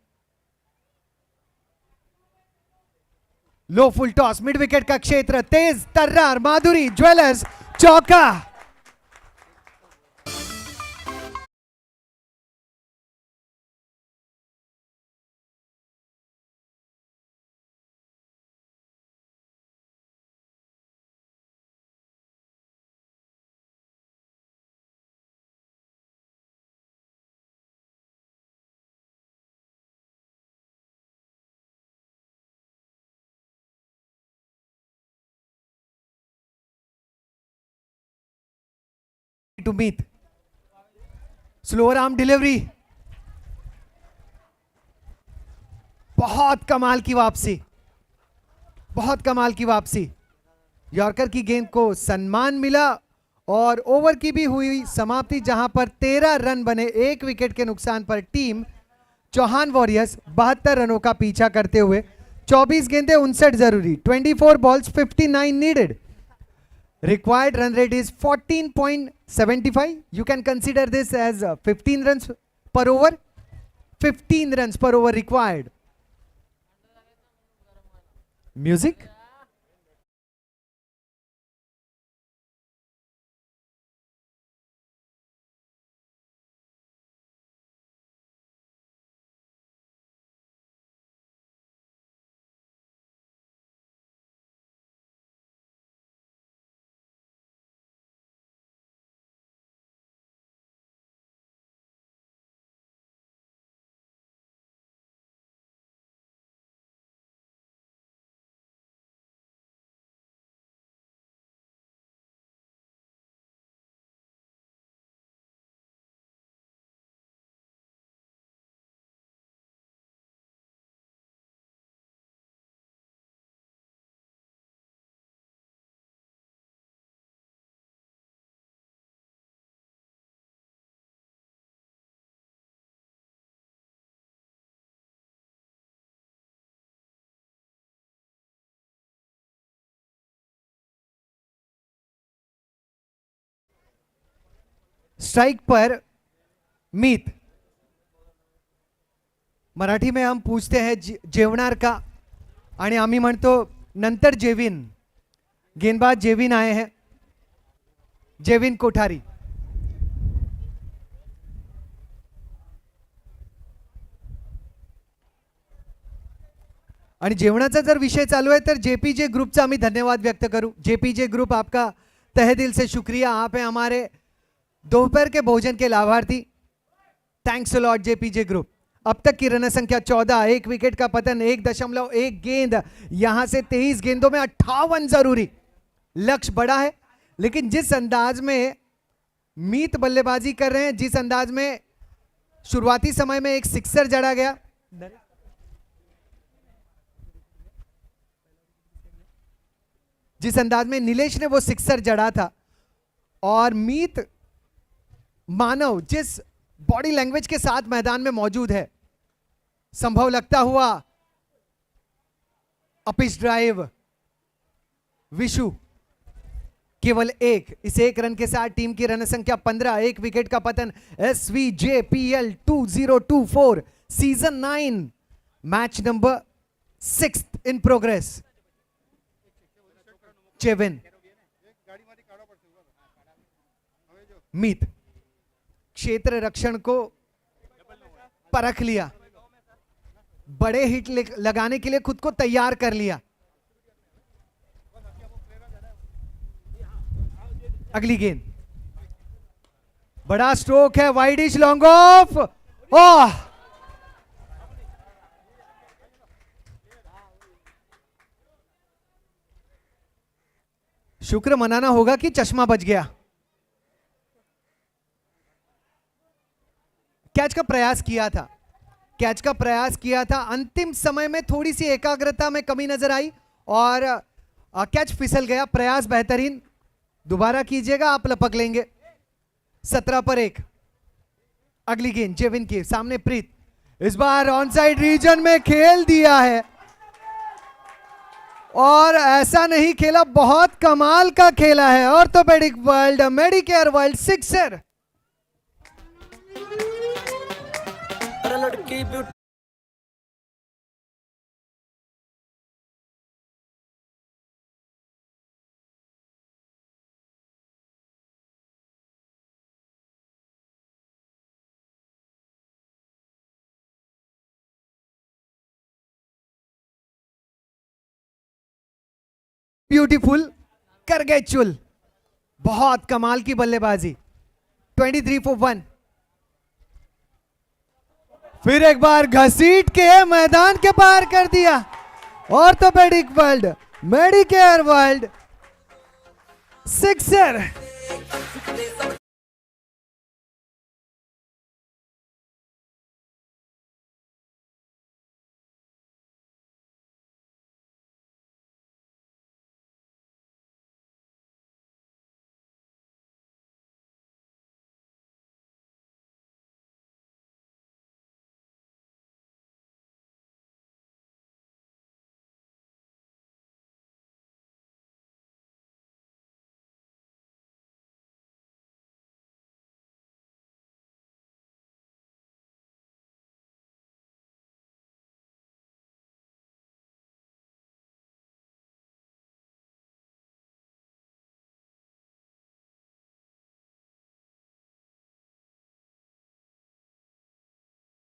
लो फुल टॉस, मिड विकेट का क्षेत्र, तेज तर्रार, माधुरी ज्वेलर्स, चौका। To Meet, slower arm delivery, बहुत कमाल की वापसी, बहुत कमाल की वापसी। यॉर्कर की गेंद को सम्मान मिला और ओवर की भी हुई समाप्ति, जहां पर 13 रन बने। 1 विकेट के नुकसान पर टीम चौहान वॉरियर्स 72 रनों का पीछा करते हुए। 24 गेंदे 59 जरूरी, 24 balls 59 needed. Required run rate is 14.75. You can consider this as 15 runs per over. 15 runs per over required. Music. Strike पर मीत। मराठी में हम पूछते हैं जेवणार का, आणि आम्ही म्हणतो नंतर जेवीन। गेंदबाज जेवीन आए हैं, जेवीन कोठारी। आणि जेवणाचा जर विषय चालू है तर जेपीजे ग्रुपचा आम्ही धन्यवाद व्यक्त करूं। जेपीजे ग्रुप, आपका तहे दिल से शुक्रिया। आप हैं हमारे दोपहर के भोजन के लाभार्थी। Thanks a lot JPG group. अब तक की रन संख्या 14, 1 विकेट का पतन, 1.1 गेंद, यहां से 23 गेंदों में 58 जरूरी। लक्ष्य बड़ा है, लेकिन जिस अंदाज में मीत बल्लेबाजी कर रहे हैं, जिस अंदाज में शुरुआती समय में एक सिक्सर जड़ा गया, जिस अंदाज में नीलेश ने वो सिक्सर जड़ा था, और मीत मानव जिस बॉडी लैंग्वेज के साथ मैदान में मौजूद है, संभव लगता हुआ अपिच ड्राइव, विशु केवल एक, इस एक रन के साथ टीम की रन संख्या 15, 1 विकेट का पतन। SVJPL 2024 season 9 match number 6 in progress. चेविन मीत क्षेत्र रक्षण को परख लिया, बड़े हिट लगाने के लिए खुद को तैयार कर लिया। अगली गेंद, बड़ा स्ट्रोक है, वाइडिश लॉन्ग ऑफ। ओह, शुक्र मनाना होगा कि चश्मा बच गया। कैच का प्रयास किया था, कैच का प्रयास किया था, अंतिम समय में थोड़ी सी एकाग्रता में कमी नजर आई और कैच फिसल गया। प्रयास बेहतरीन, दोबारा कीजिएगा, आप लपक लेंगे। 17 पर 1। अगली गेंद जेविन के सामने प्रीत, इस बार ऑन साइड रीजन में खेल दिया है, और ऐसा नहीं खेला, बहुत कमाल का खेला है। Orthopaedic world, medicare world, sixer. Beautiful, कर गए चुल, बहुत कमाल की बल्लेबाजी। 23 for 1। फिर एक बार घसीट के मैदान के पार कर दिया। Orthopaedic world, medicare world, sixer.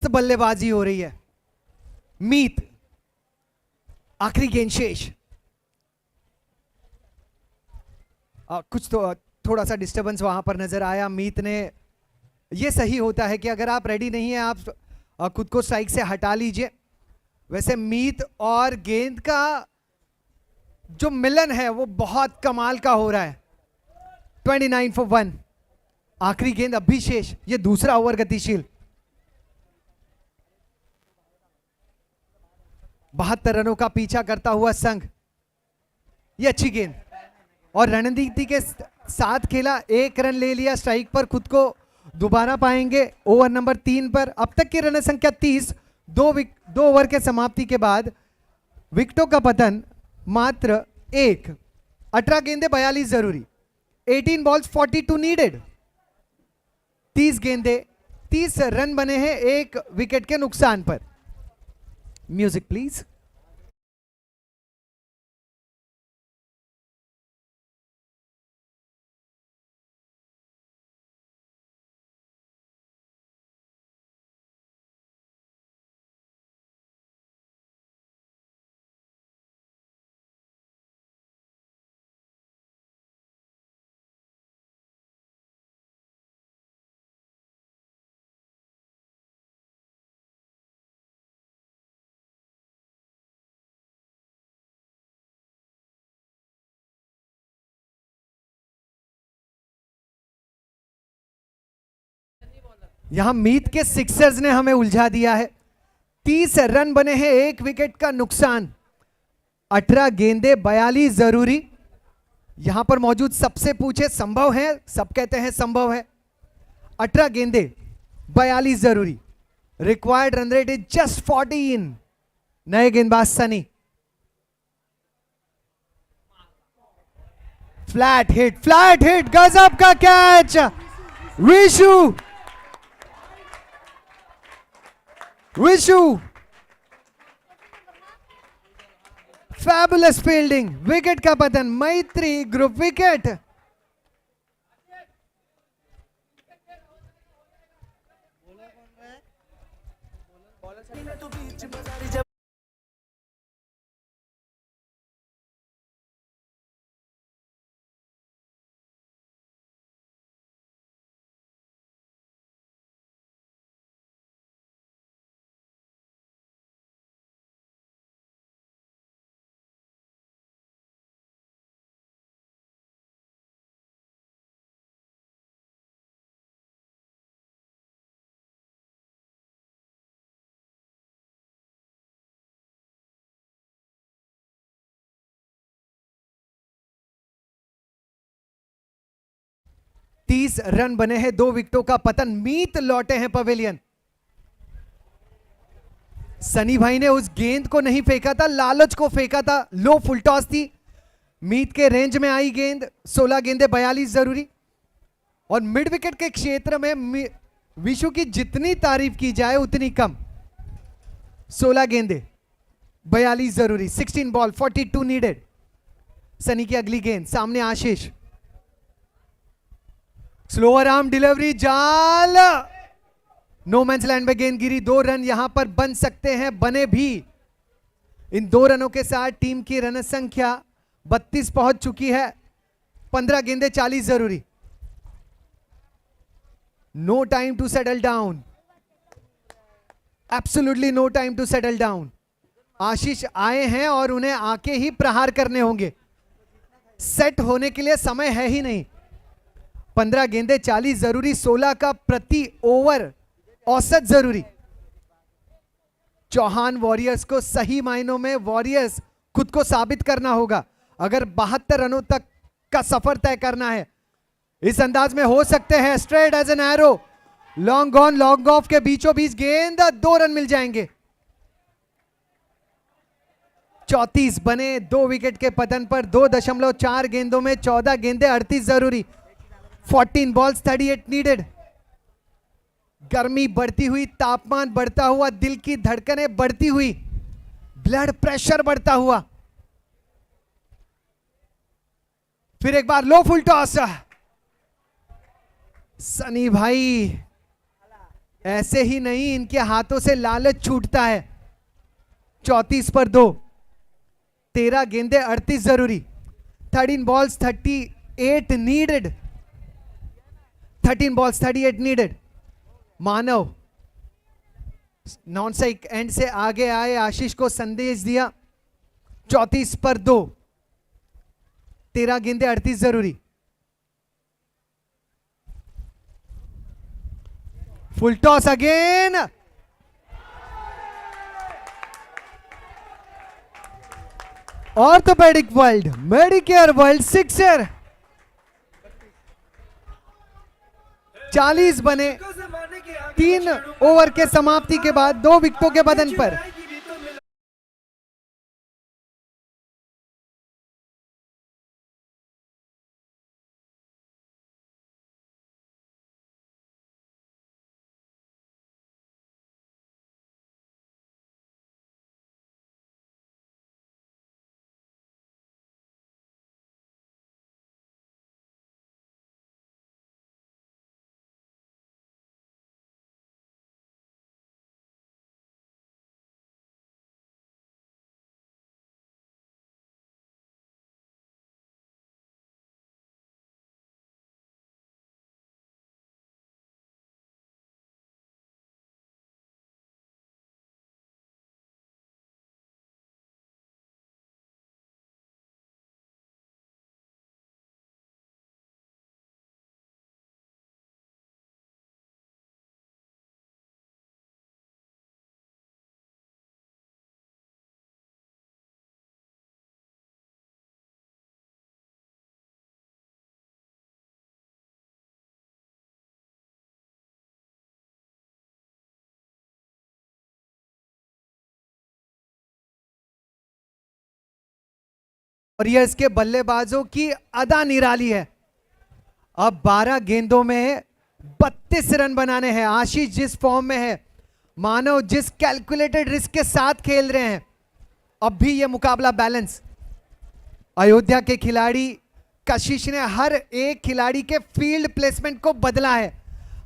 बल्लेबाजी हो रही है। मीत, आखिरी गेंद शेष। कुछ तो थोड़ा सा डिस्टरबेंस वहां पर नजर आया। मीत ने, ये सही होता है कि अगर आप रेडी नहीं है, आप खुद को स्ट्राइक से हटा लीजिए। वैसे मीत और गेंद का जो मिलन है वो बहुत कमाल का हो रहा है। 29 for 1। आखिरी गेंद अभी शेष, ये दूसरा ओवर गतिशील। 72 रनों का पीछा करता हुआ संघ, ये अच्छी गेंद और रणनीति के साथ खेला। 1 रन ले लिया स्ट्राइक पर, खुद को दोबारा पाएंगे ओवर नंबर 3 पर। अब तक की रन संख्या 30। 2 ओवर के समाप्ति के बाद विकेटों का पतन मात्र 1। 18 गेंदे 42 जरूरी। 18 बॉल्स 42 नीडेड। 30 गेंदे, 30 रन बने हैं 1 विकेट के नुकसान पर। Music please. यहां मीत के सिक्सर्स ने हमें उलझा दिया है। 30 रन बने हैं 1 विकेट का नुकसान। 18 गेंदे 42 जरूरी। यहां पर मौजूद सबसे पूछे संभव है, सब कहते हैं संभव है। 18 गेंदे 42 जरूरी। Required run rate is just 14। नए गेंदबाज सनी। फ्लैट हिट गजब का catch. Vishu fabulous fielding, wicket का पतन। मैत्री ग्रुप विकेट। तीस रन बने हैं 2 विकेटों का पतन। मीत लौटे हैं पवेलियन। सनी भाई ने उस गेंद को नहीं फेंका था, लालच को फेंका था। लो फुल टॉस थी। मीत के रेंज में आई गेंद। 16 गेंदे 42 जरूरी। और मिड विकेट के क्षेत्र में विशु की जितनी तारीफ की जाए उतनी कम। 16 गेंदे 42 जरूरी। 16 बॉल 42 नीडेड। सनी की अगली गेंद, सामने आशीष। स्लोअर आर्म डिलीवरी, जाल। नो मैंस लैंड में गेंद गिरी। 2 रन यहां पर बन सकते हैं, बने भी। इन 2 रनों के साथ टीम की रन संख्या 32 पहुंच चुकी है। 15 गेंदे 40 जरूरी। No time to settle down. Absolutely no time to settle down. Ashish आए हैं और उन्हें आके ही प्रहार करने होंगे। सेट होने के लिए समय है ही नहीं। 15 गेंदे 40 जरूरी। 16 का प्रति ओवर औसत जरूरी। चौहान वॉरियर्स को सही मायनों में वॉरियर्स खुद को साबित करना होगा अगर 72 रनों तक का सफर तय करना है। इस अंदाज में हो सकते हैं straight as an arrow. Long on long off के बीचों बीच गेंद। 2 रन मिल जाएंगे। 34 बने 2 विकेट के पतन पर। 2.4 गेंदों में 14 गेंदे 38 जरूरी। 14 बॉल्स 38 नीडेड। गर्मी बढ़ती हुई, तापमान बढ़ता हुआ, दिल की धड़कनें बढ़ती हुई, ब्लड प्रेशर बढ़ता हुआ। फिर एक बार लो फुल टॉस। सनी भाई ऐसे ही नहीं, इनके हाथों से लालच छूटता है। 34 पर 2। 13 गेंदे 38 जरूरी। 13 balls 38 needed. 13 balls 38 needed. Manav non strike and से आगे आए, आशीष को संदेश दिया। 34 पर 2। 13 गेंदे 38 जरूरी। Full toss again. Orthopaedic world, medicare world sixer. 40 बने 3 ओवर के समाप्ति के बाद 2 विकेटों के बदन पर। वॉरियर्स के बल्लेबाजों की अदा निराली है। अब 12 गेंदों में 32 रन बनाने हैं। आशीष जिस फॉर्म में है, मानव जिस कैलकुलेटेड रिस्क के साथ खेल रहे हैं, अब भी यह मुकाबला बैलेंस। अयोध्या के खिलाड़ी कशिश ने हर एक खिलाड़ी के फील्ड प्लेसमेंट को बदला है।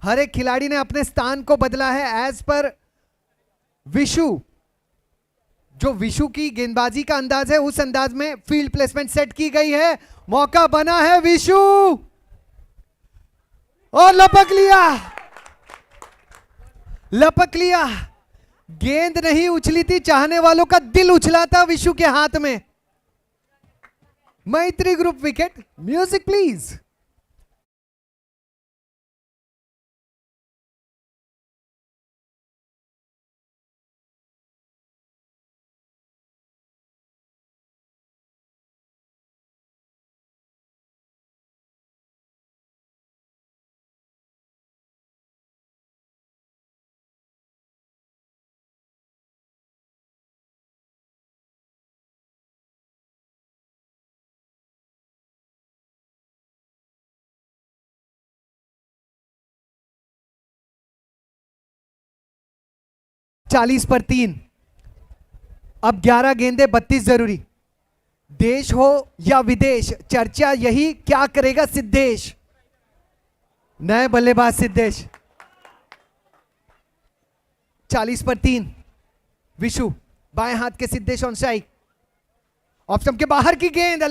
हर एक खिलाड़ी ने अपने स्थान को बदला है एज पर विशु। जो विशु की गेंदबाजी का अंदाज है, उस अंदाज में फील्ड प्लेसमेंट सेट की गई है। मौका बना है विशु और लपक लिया, लपक लिया। गेंद नहीं उछली थी, चाहने वालों का दिल उछला था विशु के हाथ में। मैत्री ग्रुप विकेट। Music please. चालीस पर 3। अब 11 गेंदे 32 जरूरी। देश हो या विदेश, चर्चा यही, क्या करेगा सिद्धेश। नए बल्लेबाज सिद्धेश। 40 पर 3। विशु बाएं हाथ के Siddhesh on strike. Off stump के बाहर की गेंद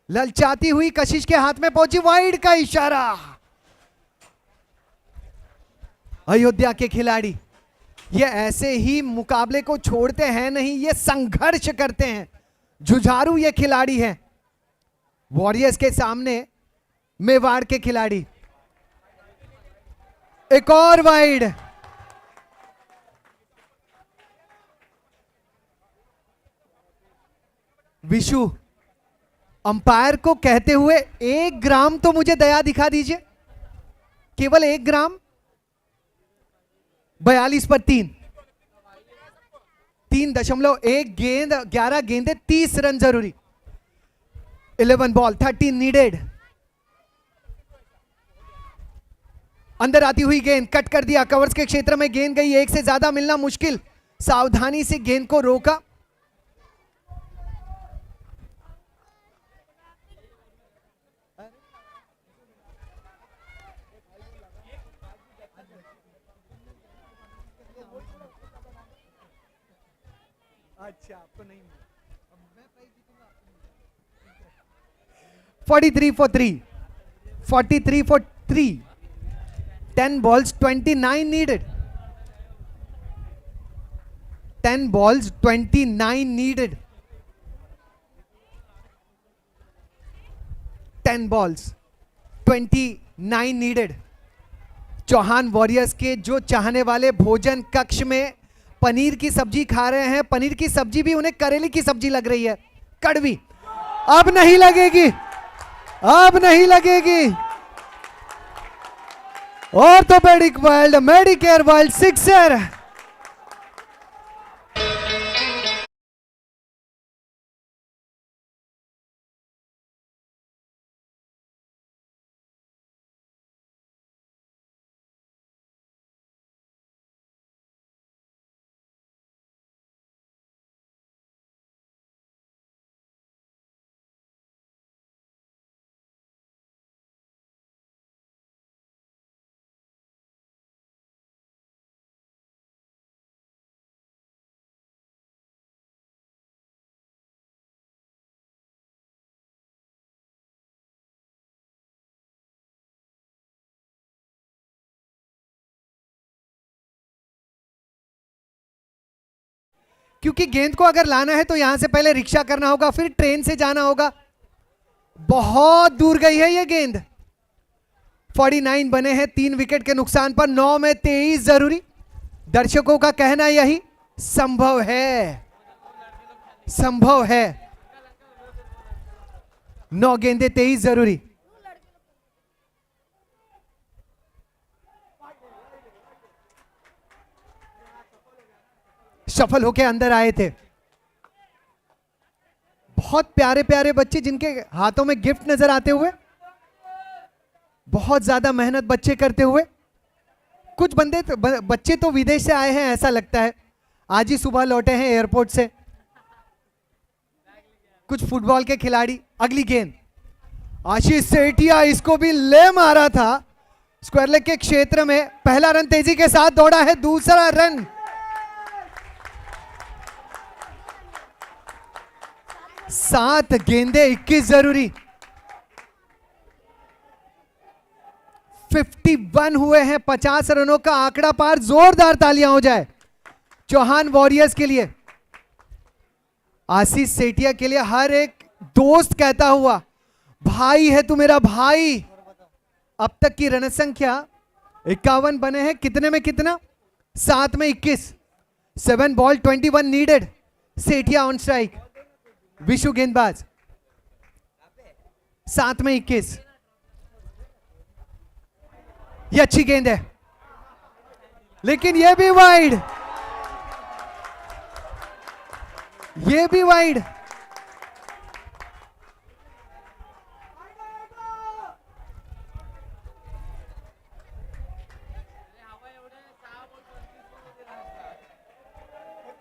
ललचाती हुई कशिश के हाथ में पहुंची। वाइड का इशारा। अयोध्या के खिलाड़ी ये ऐसे ही मुकाबले को छोड़ते हैं नहीं, ये संघर्ष करते हैं। जुझारू ये खिलाड़ी हैं। वॉरियर्स के सामने मेवाड़ के खिलाड़ी। एक और वाइड। विशु अंपायर को कहते हुए 1 ग्राम तो मुझे दया दिखा दीजिए, केवल 1 ग्राम। 42 पर 3। 3.1 गेंद 11 गेंदे 30 रन जरूरी। 11 बॉल 13 नीडेड। अंदर आती हुई गेंद कट कर दिया। कवर्स के क्षेत्र में गेंद गई, एक से ज्यादा मिलना मुश्किल। सावधानी से गेंद को रोका। अच्छा, आपको नहीं। 43 for 3. 43 for 3. 10 balls 29 needed. 10 balls 29 needed. 10 balls 29 needed. Chauhan warriors के जो चाहने वाले भोजन कक्ष में पनीर की सब्जी खा रहे हैं, पनीर की सब्जी भी उन्हें करेले की सब्जी लग रही है, कड़वी। अब नहीं लगेगी, अब नहीं लगेगी। Orthopaedic world, medicare world, sixer. क्योंकि गेंद को अगर लाना है तो यहां से पहले रिक्शा करना होगा, फिर ट्रेन से जाना होगा। बहुत दूर गई है ये गेंद। 49 बने हैं 3 विकेट के नुकसान पर। 9 में 23 जरूरी। दर्शकों का कहना यही, संभव है, संभव है। 9 गेंदे 23 जरूरी। सफल होके अंदर आए थे। बहुत प्यारे प्यारे बच्चे जिनके हाथों में गिफ्ट नजर आते हुए, बहुत ज्यादा मेहनत बच्चे करते हुए। कुछ बच्चे तो विदेश से आए हैं ऐसा लगता है, आज ही सुबह लौटे हैं एयरपोर्ट से। कुछ फुटबॉल के खिलाड़ी। अगली गेंद आशीष सेठिया, इसको भी ले मारा था स्क्वायर लेग के क्षेत्र में। पहला रन तेजी के साथ दौड़ा है, दूसरा रन 7 गेंदे 21 जरूरी। 51 हुए हैं, 50 रनों का आंकड़ा पार। जोरदार तालियां हो जाए चौहान वॉरियर्स के लिए, आशीष सेठिया के लिए। हर एक दोस्त कहता हुआ भाई है तू मेरा भाई। अब तक की रन संख्या 51 बने हैं। कितने में कितना? 7 में 21। 7 ball 21 needed. Sethia on strike. Vishu गेंदबाज। 7 में 21। ये अच्छी गेंद है लेकिन ये भी वाइड, ये भी वाइड।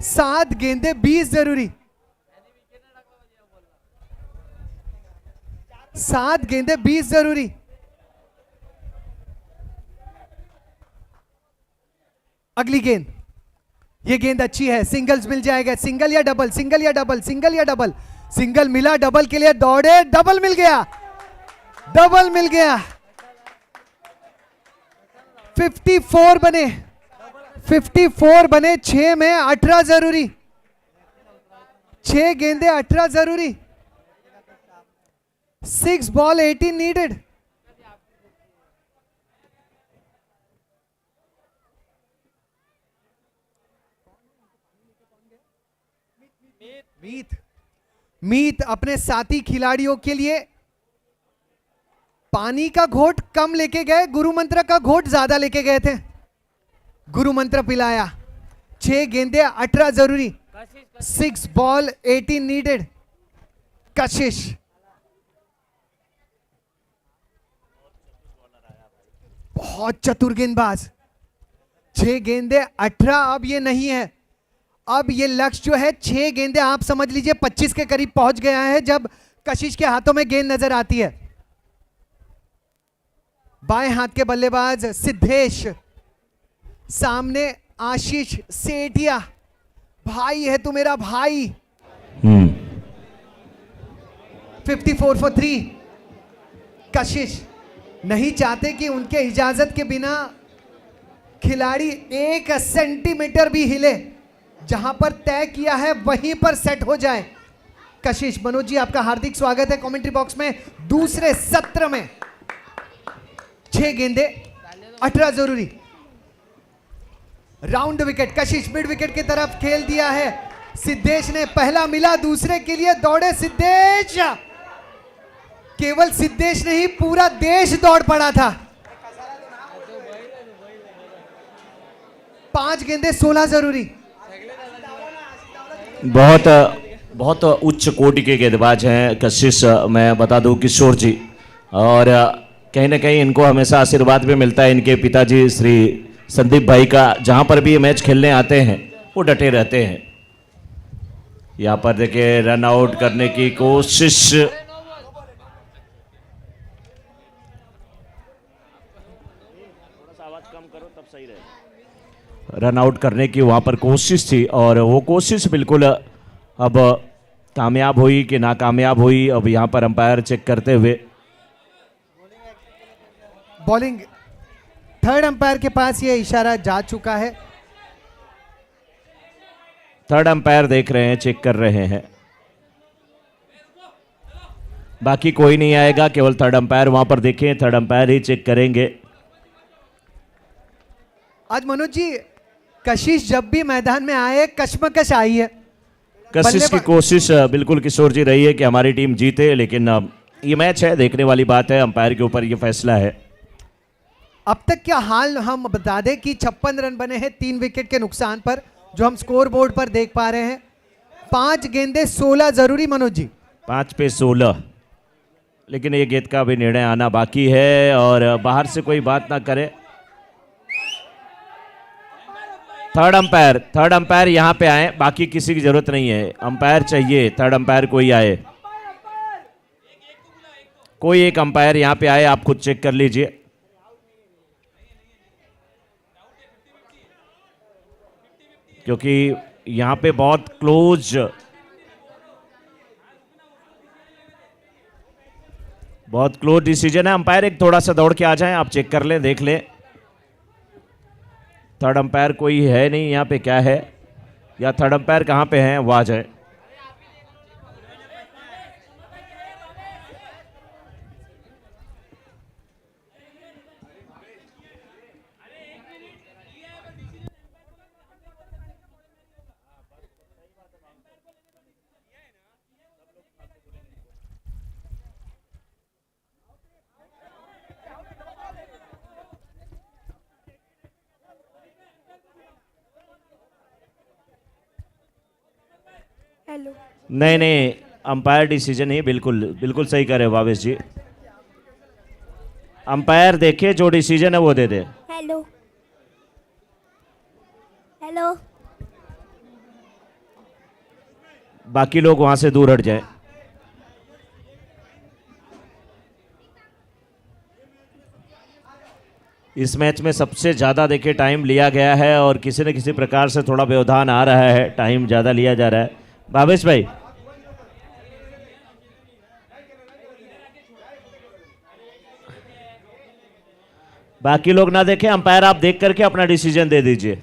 सात गेंदे 20 जरूरी। 7 गेंदे 20 जरूरी। अगली गेंद, ये गेंद अच्छी है। सिंगल्स मिल जाएगा। सिंगल या डबल, सिंगल या डबल, सिंगल या डबल। सिंगल मिला, डबल के लिए दौड़े, डबल मिल गया, डबल मिल गया। 54 बने, 54 बने। 6 में 18 जरूरी। 6 गेंदे 18 जरूरी। 6 बॉल 18 नीडेड। मीत अपने साथी खिलाड़ियों के लिए पानी का घोट कम लेके गए, गुरु मंत्र का घोट ज्यादा लेके गए थे। गुरु मंत्र पिलाया। 6 गेंदे 18 जरूरी। 6 बॉल 18 नीडेड। कशिश बहुत चतुर गेंदबाज। 6 गेंदे 18। अब ये नहीं है, अब ये लक्ष्य जो है 6 गेंदे आप समझ लीजिए 25 के करीब पहुंच गया है जब कशिश के हाथों में गेंद नजर आती है। बाएं हाथ के बल्लेबाज सिद्धेश, सामने आशीष सेठिया। भाई है तू मेरा भाई। 54 for 3। कशिश नहीं चाहते कि उनके इजाजत के बिना खिलाड़ी 1 सेंटीमीटर भी हिले। जहां पर तय किया है वहीं पर सेट हो जाए। कशिश, मनोज जी आपका हार्दिक स्वागत है कमेंट्री बॉक्स में। दूसरे सत्र में 6 गेंदे 18 जरूरी। Round wicket. कशिश मिड विकेट की तरफ खेल दिया है। सिद्धेश ने पहला मिला, दूसरे के लिए दौड़े सिद्धेश। केवल सिद्धेश नहीं, पूरा देश दौड़ पड़ा था। 5 गेंदे 16 जरूरी। बहुत उच्च कोटि के गेंदबाज हैं कशिश। मैं बता दूं किशोर जी, और कहीं ना कहीं इनको हमेशा आशीर्वाद भी मिलता है इनके पिताजी श्री संदीप भाई का। जहां पर भी ये मैच खेलने आते हैं वो डटे रहते हैं। यहां पर देखिए रन आउट करने की कोशिश। रन आउट करने की वहां पर कोशिश थी और वो कोशिश बिल्कुल अब कामयाब हुई कि नाकामयाब हुई, अब यहां पर अंपायर चेक करते हुए। बॉलिंग थर्ड अंपायर के पास ये इशारा जा चुका है। थर्ड अंपायर देख रहे हैं, चेक कर रहे हैं। बाकी कोई नहीं आएगा, केवल थर्ड अंपायर वहां पर देखें, थर्ड अंपायर ही चेक करेंगे। आज मनोज जी कशिश जब भी मैदान में आए कशमकश आई है। कशिश की कोशिश बिल्कुल किशोर जी रही है कि हमारी टीम जीते, लेकिन ये मैच है, देखने वाली बात है, अंपायर के ऊपर ये फैसला है। अब तक क्या हाल हम बता दें कि 56 रन बने हैं 3 विकेट के नुकसान पर, जो हम स्कोर बोर्ड पर देख पा रहे हैं। 5 गेंदे 16 जरूरी मनोज जी। 5 पे 16, लेकिन ये गेंद का भी निर्णय आना बाकी है और बाहर से कोई बात ना करे। थर्ड अंपायर यहाँ पे आए, बाकी किसी की जरूरत नहीं है। अंपायर चाहिए, थर्ड अंपायर कोई आए, कोई एक अंपायर यहाँ पे आए, आप खुद चेक कर लीजिए। क्योंकि यहाँ पे बहुत क्लोज डिसीजन है। अंपायर एक थोड़ा सा दौड़ के आ जाएं, आप चेक कर लें, देख लें। थर्ड अंपायर कोई है नहीं यहाँ पे, क्या है, या थर्ड अंपायर कहाँ पे हैं, वो आ जाए। हेलो। नहीं, अंपायर डिसीजन ही बिल्कुल सही करे भावेश जी। अंपायर देखे, जो डिसीजन है वो दे दे। Hello hello. बाकी लोग वहां से दूर हट जाए। इस मैच में सबसे ज़्यादा देखिए टाइम लिया गया है और किसी न किसी प्रकार से थोड़ा व्यवधान आ रहा है, टाइम ज़्यादा लिया जा रहा है। भावेश भाई, बाकी लोग ना देखें, अंपायर आप देख करके अपना डिसीजन दे दीजिए।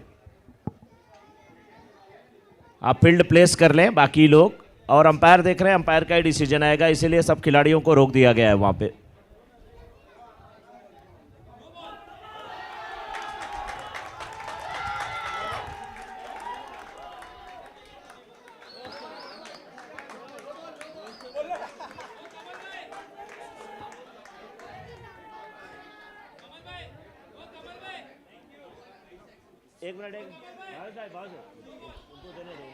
आप फील्ड प्लेस कर लें, बाकी लोग, और अंपायर देख रहे हैं, अंपायर का ही डिसीजन आएगा, इसीलिए सब खिलाड़ियों को रोक दिया गया है वहां पे। एक मिनट, उनको देने दो,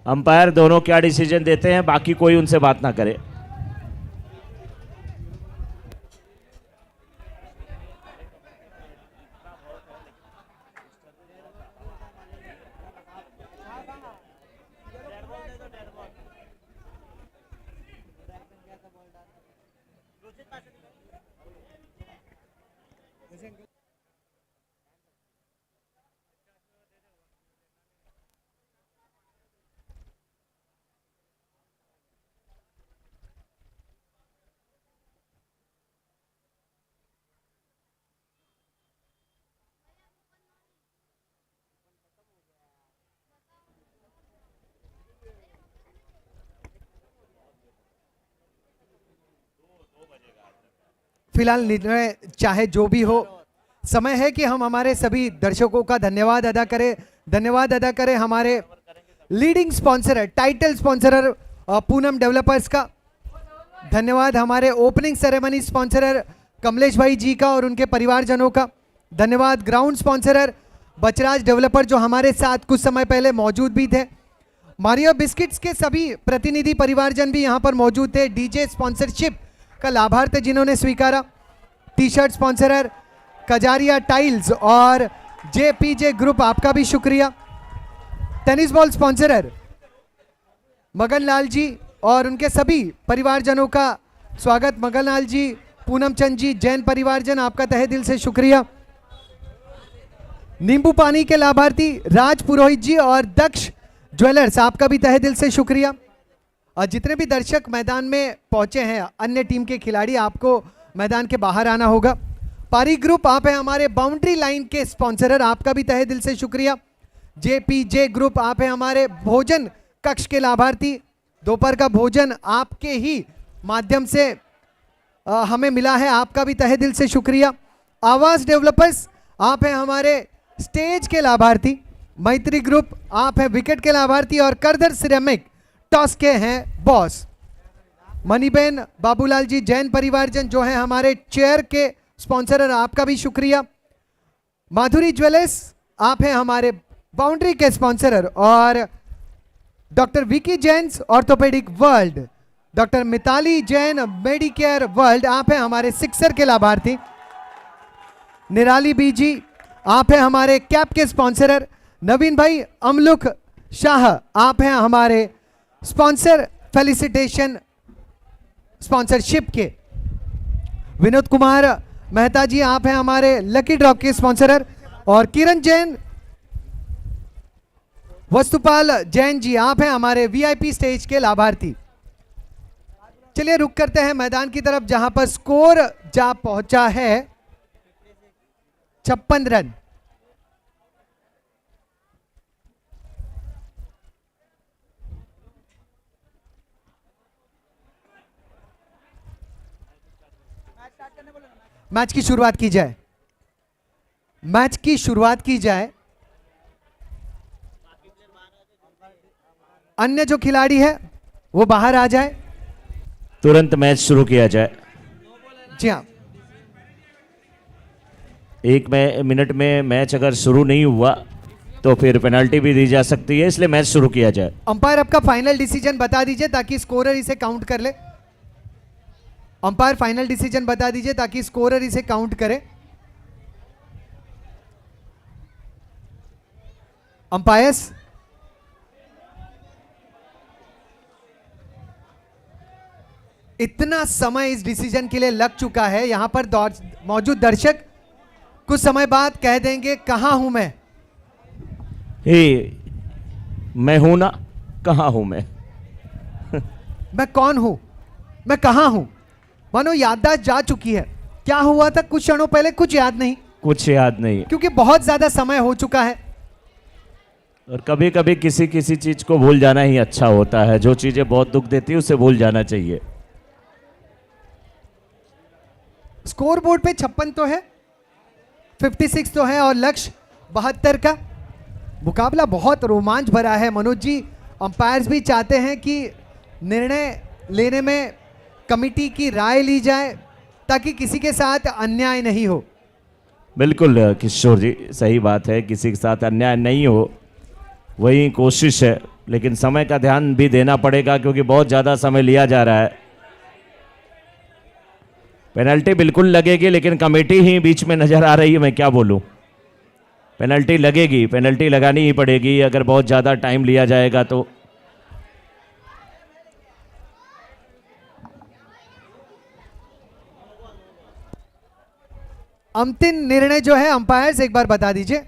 अंपायर दोनों क्या डिसीजन देते हैं, बाकी कोई उनसे बात ना करे। फिलहाल निर्णय चाहे जो भी हो, समय है कि हम हमारे सभी दर्शकों का धन्यवाद अदा करें हमारे leading sponsor, title sponsor Poonam developers का। धन्यवाद हमारे ओपनिंग सेरेमनी स्पॉन्सरर कमलेश भाई जी का और उनके परिवारजनों का। धन्यवाद ग्राउंड स्पॉन्सरर बचराज डेवलपर जो हमारे साथ कुछ समय पहले मौजूद भी थे। मारियो बिस्किट्स के सभी प्रतिनिधि परिवारजन भी यहाँ पर मौजूद थे। डीजे स्पॉन्सरशिप का लाभार्थी जिन्होंने स्वीकारा। T shirt sponsorer Kajaria tiles और जेपीजे ग्रुप, आपका भी शुक्रिया। टेनिस बॉल स्पॉन्सरर मगन लाल जी और उनके सभी परिवारजनों का स्वागत। मगन लाल जी, पूनम चंद जी, जैन परिवारजन, आपका तहे दिल से शुक्रिया। नींबू पानी के लाभार्थी राज पुरोहित जी और दक्ष ज्वेलर्स, आपका भी तहे दिल से शुक्रिया। और जितने भी दर्शक मैदान में पहुंचे हैं, अन्य टीम के खिलाड़ी, आपको मैदान के बाहर आना होगा। पारी ग्रुप, आप हैं हमारे बाउंड्री लाइन के स्पॉन्सरर, आपका भी तहे दिल से शुक्रिया। जेपीजे ग्रुप, आप हैं हमारे भोजन कक्ष के लाभार्थी। दोपहर का भोजन आपके ही माध्यम से हमें मिला है, आपका भी तहे दिल से शुक्रिया। आवास डेवलपर्स, आप हैं हमारे स्टेज के लाभार्थी। मैत्री ग्रुप, आप हैं विकेट के लाभार्थी। और करदर सिरेमिक टॉस के हैं बॉस। मनीबेन, बाबूलाल जी, जैन परिवारजन जो हैं हमारे चेयर के स्पॉन्सर, आपका भी शुक्रिया। माधुरी ज्वेलर्स, आप हैं हमारे बाउंड्री के स्पॉन्सर। और doctor Vicky Jain orthopaedic world, doctor Mitali Jain medicare world, आप हैं हमारे सिक्सर के लाभार्थी। निराली बीजी, आप हैं हमारे कैप के स्पॉन्सर। नवीन भाई अमलुख शाह, आप हैं हमारे स्पॉन्सर फेलिसिटेशन स्पॉन्सरशिप के। विनोद कुमार मेहता जी, आप हैं हमारे लकी ड्रॉ के स्पॉन्सर। और किरण जैन, वस्तुपाल जैन जी, आप हैं हमारे वीआईपी स्टेज के लाभार्थी। चलिए रुक करते हैं मैदान की तरफ, जहां पर स्कोर जा पहुंचा है 56 रन। मैच की शुरुआत की जाए। मैच की शुरुआत की जाए। अन्य जो खिलाड़ी है वो बाहर आ जाए। तुरंत मैच शुरू किया जाए। जी हाँ, 1 मिनट में मैच अगर शुरू नहीं हुआ तो फिर पेनल्टी भी दी जा सकती है, इसलिए मैच शुरू किया जाए। अंपायर आपका फाइनल डिसीजन बता दीजिए ताकि स्कोरर इसे काउंट कर ले। अंपायर फाइनल डिसीजन बता दीजिए ताकि स्कोरर इसे काउंट करे। अंपायर्स, इतना समय इस डिसीजन के लिए लग चुका है, यहां पर मौजूद दर्शक कुछ समय बाद कह देंगे कहां हूं मैं। मैं हूं ना, कहां हूं मैं? मैं कौन हूं, मैं कहां हूं। मानो याददाश्त जा चुकी है। क्या हुआ था कुछ क्षणों पहले कुछ याद नहीं, कुछ याद नहीं। क्योंकि बहुत ज्यादा समय हो चुका है। और कभी कभी किसी किसी चीज को भूल जाना ही अच्छा होता है। जो चीजें बहुत दुख देती है उसे भूल जाना चाहिए। स्कोर बोर्ड पे 56 तो है, 56 तो है और लक्ष्य 72 का। मुकाबला बहुत रोमांच भरा है मनोज जी। अंपायर्स भी चाहते हैं कि निर्णय लेने में कमिटी की राय ली जाए ताकि किसी के साथ अन्याय नहीं हो। बिल्कुल किशोर जी, सही बात है, किसी के साथ अन्याय नहीं हो, वही कोशिश है। लेकिन समय का ध्यान भी देना पड़ेगा क्योंकि बहुत ज़्यादा समय लिया जा रहा है। पेनल्टी बिल्कुल लगेगी, लेकिन कमेटी ही बीच में नज़र आ रही है। मैं क्या बोलूं, पेनल्टी लगेगी, पेनल्टी लगानी ही पड़ेगी अगर बहुत ज़्यादा टाइम लिया जाएगा तो। अंतिम निर्णय जो है अंपायर्स एक बार बता दीजिए।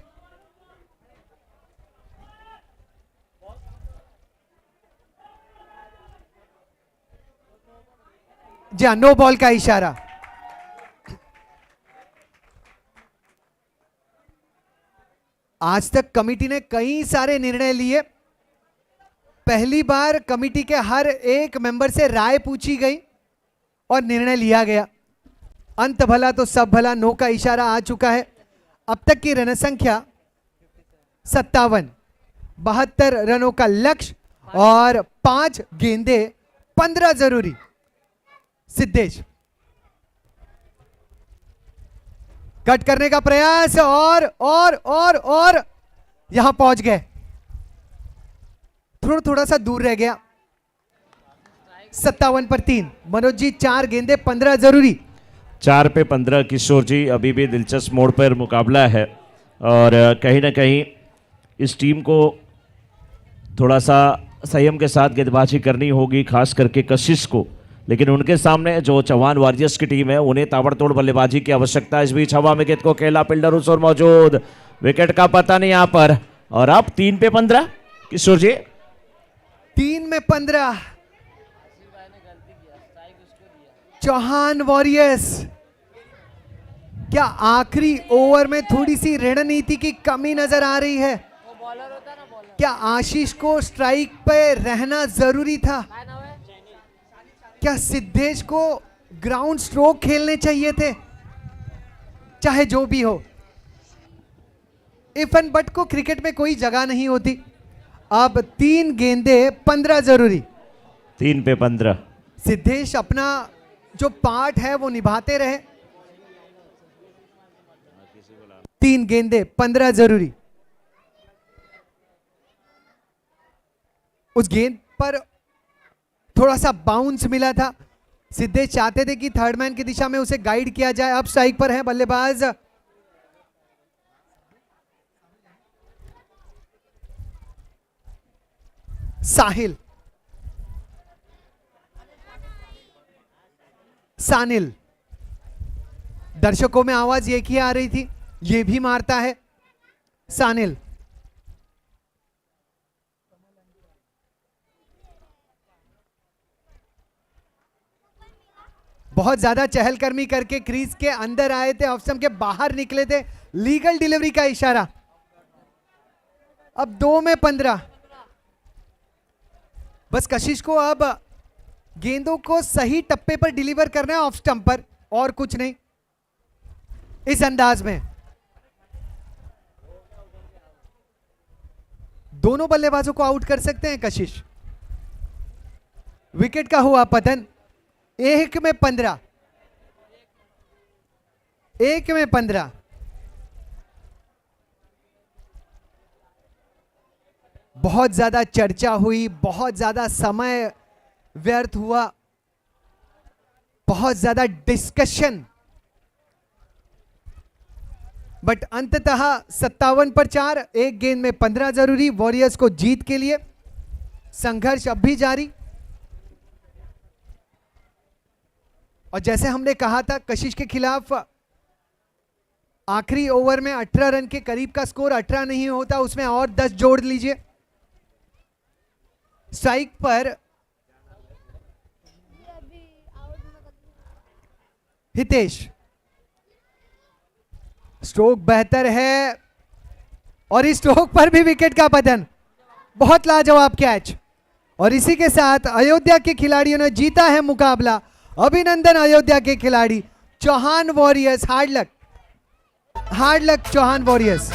जी हाँ, नो बॉल का इशारा। आज तक कमेटी ने कई सारे निर्णय लिए। पहली बार कमेटी के हर एक मेंबर से राय पूछी गई और निर्णय लिया गया। अंत भला तो सब भला, नो का इशारा आ चुका है। अब तक की रन संख्या 57, 72 रनों का लक्ष्य और 5 गेंदे 15 जरूरी। सिद्धेश कट करने का प्रयास और यहां पहुंच गए, थोड़ा सा दूर रह गया। 57 पर 3। मनोज जी 4 गेंदे 15 जरूरी। 4 पे 15 किशोर जी, अभी भी दिलचस्प मोड़ पर मुकाबला है और कहीं ना कहीं इस टीम को थोड़ा सा संयम के साथ गेंदबाजी करनी होगी, खास करके कशिश को। लेकिन उनके सामने जो चौहान वॉरियर्स की टीम है उन्हें ताबड़तोड़ बल्लेबाजी की आवश्यकता है। इस बीच हवा में गेंद को खेला, फील्डर उस ओर मौजूद, विकेट का पता नहीं यहां पर। और अब 3 पे 15 किशोर जी, 3 में 15 चौहान वॉरियर्स। क्या आखिरी ओवर में थोड़ी सी रणनीति की कमी नजर आ रही है? क्या आशीष को स्ट्राइक पे रहना जरूरी था? क्या सिद्धेश को ग्राउंड स्ट्रोक खेलने चाहिए थे, चाहे जो भी हो। इफ एंड बट को क्रिकेट में कोई जगह नहीं होती। अब 3 गेंदे 15 जरूरी। 3 पे 15। सिद्धेश अपना जो पार्ट है वो निभाते रहे। 3 गेंदे 15 जरूरी। उस गेंद पर थोड़ा सा बाउंस मिला था। सिद्धेश चाहते थे कि थर्ड मैन की दिशा में उसे गाइड किया जाए। अब स्ट्राइक पर है बल्लेबाज साहिल। सानिल। दर्शकों में आवाज एक ही आ रही थी, ये भी मारता है। सानिल। बहुत ज्यादा चहलकर्मी करके क्रीज के अंदर आए थे, ऑफ स्टंप के बाहर निकले थे। लीगल डिलीवरी का इशारा। अब 2 में 15। बस कशिश को अब गेंदों को सही टप्पे पर डिलीवर करना है, ऑफ स्टंप पर, और कुछ नहीं। इस अंदाज में दोनों बल्लेबाजों को आउट कर सकते हैं कशिश। विकेट का हुआ पतन। 1 में 15। 1 में 15। बहुत ज्यादा चर्चा हुई, बहुत ज्यादा समय व्यर्थ हुआ, बहुत ज्यादा डिस्कशन, बट अंततः 57 पर 4। 1 गेंद में 15 जरूरी वॉरियर्स को जीत के लिए। संघर्ष अब भी जारी। और जैसे हमने कहा था कशिश के खिलाफ आखिरी ओवर में 18 रन के करीब का स्कोर 18 नहीं होता, उसमें और 10 जोड़ लीजिए। स्ट्राइक पर हितेश। स्ट्रोक बेहतर है और इस स्ट्रोक पर भी विकेट का पतन। बहुत लाजवाब कैच। और इसी के साथ अयोध्या के खिलाड़ियों ने जीता है मुकाबला। अभिनंदन अयोध्या के खिलाड़ी। Chauhan warriors. Hard luck Chauhan warriors.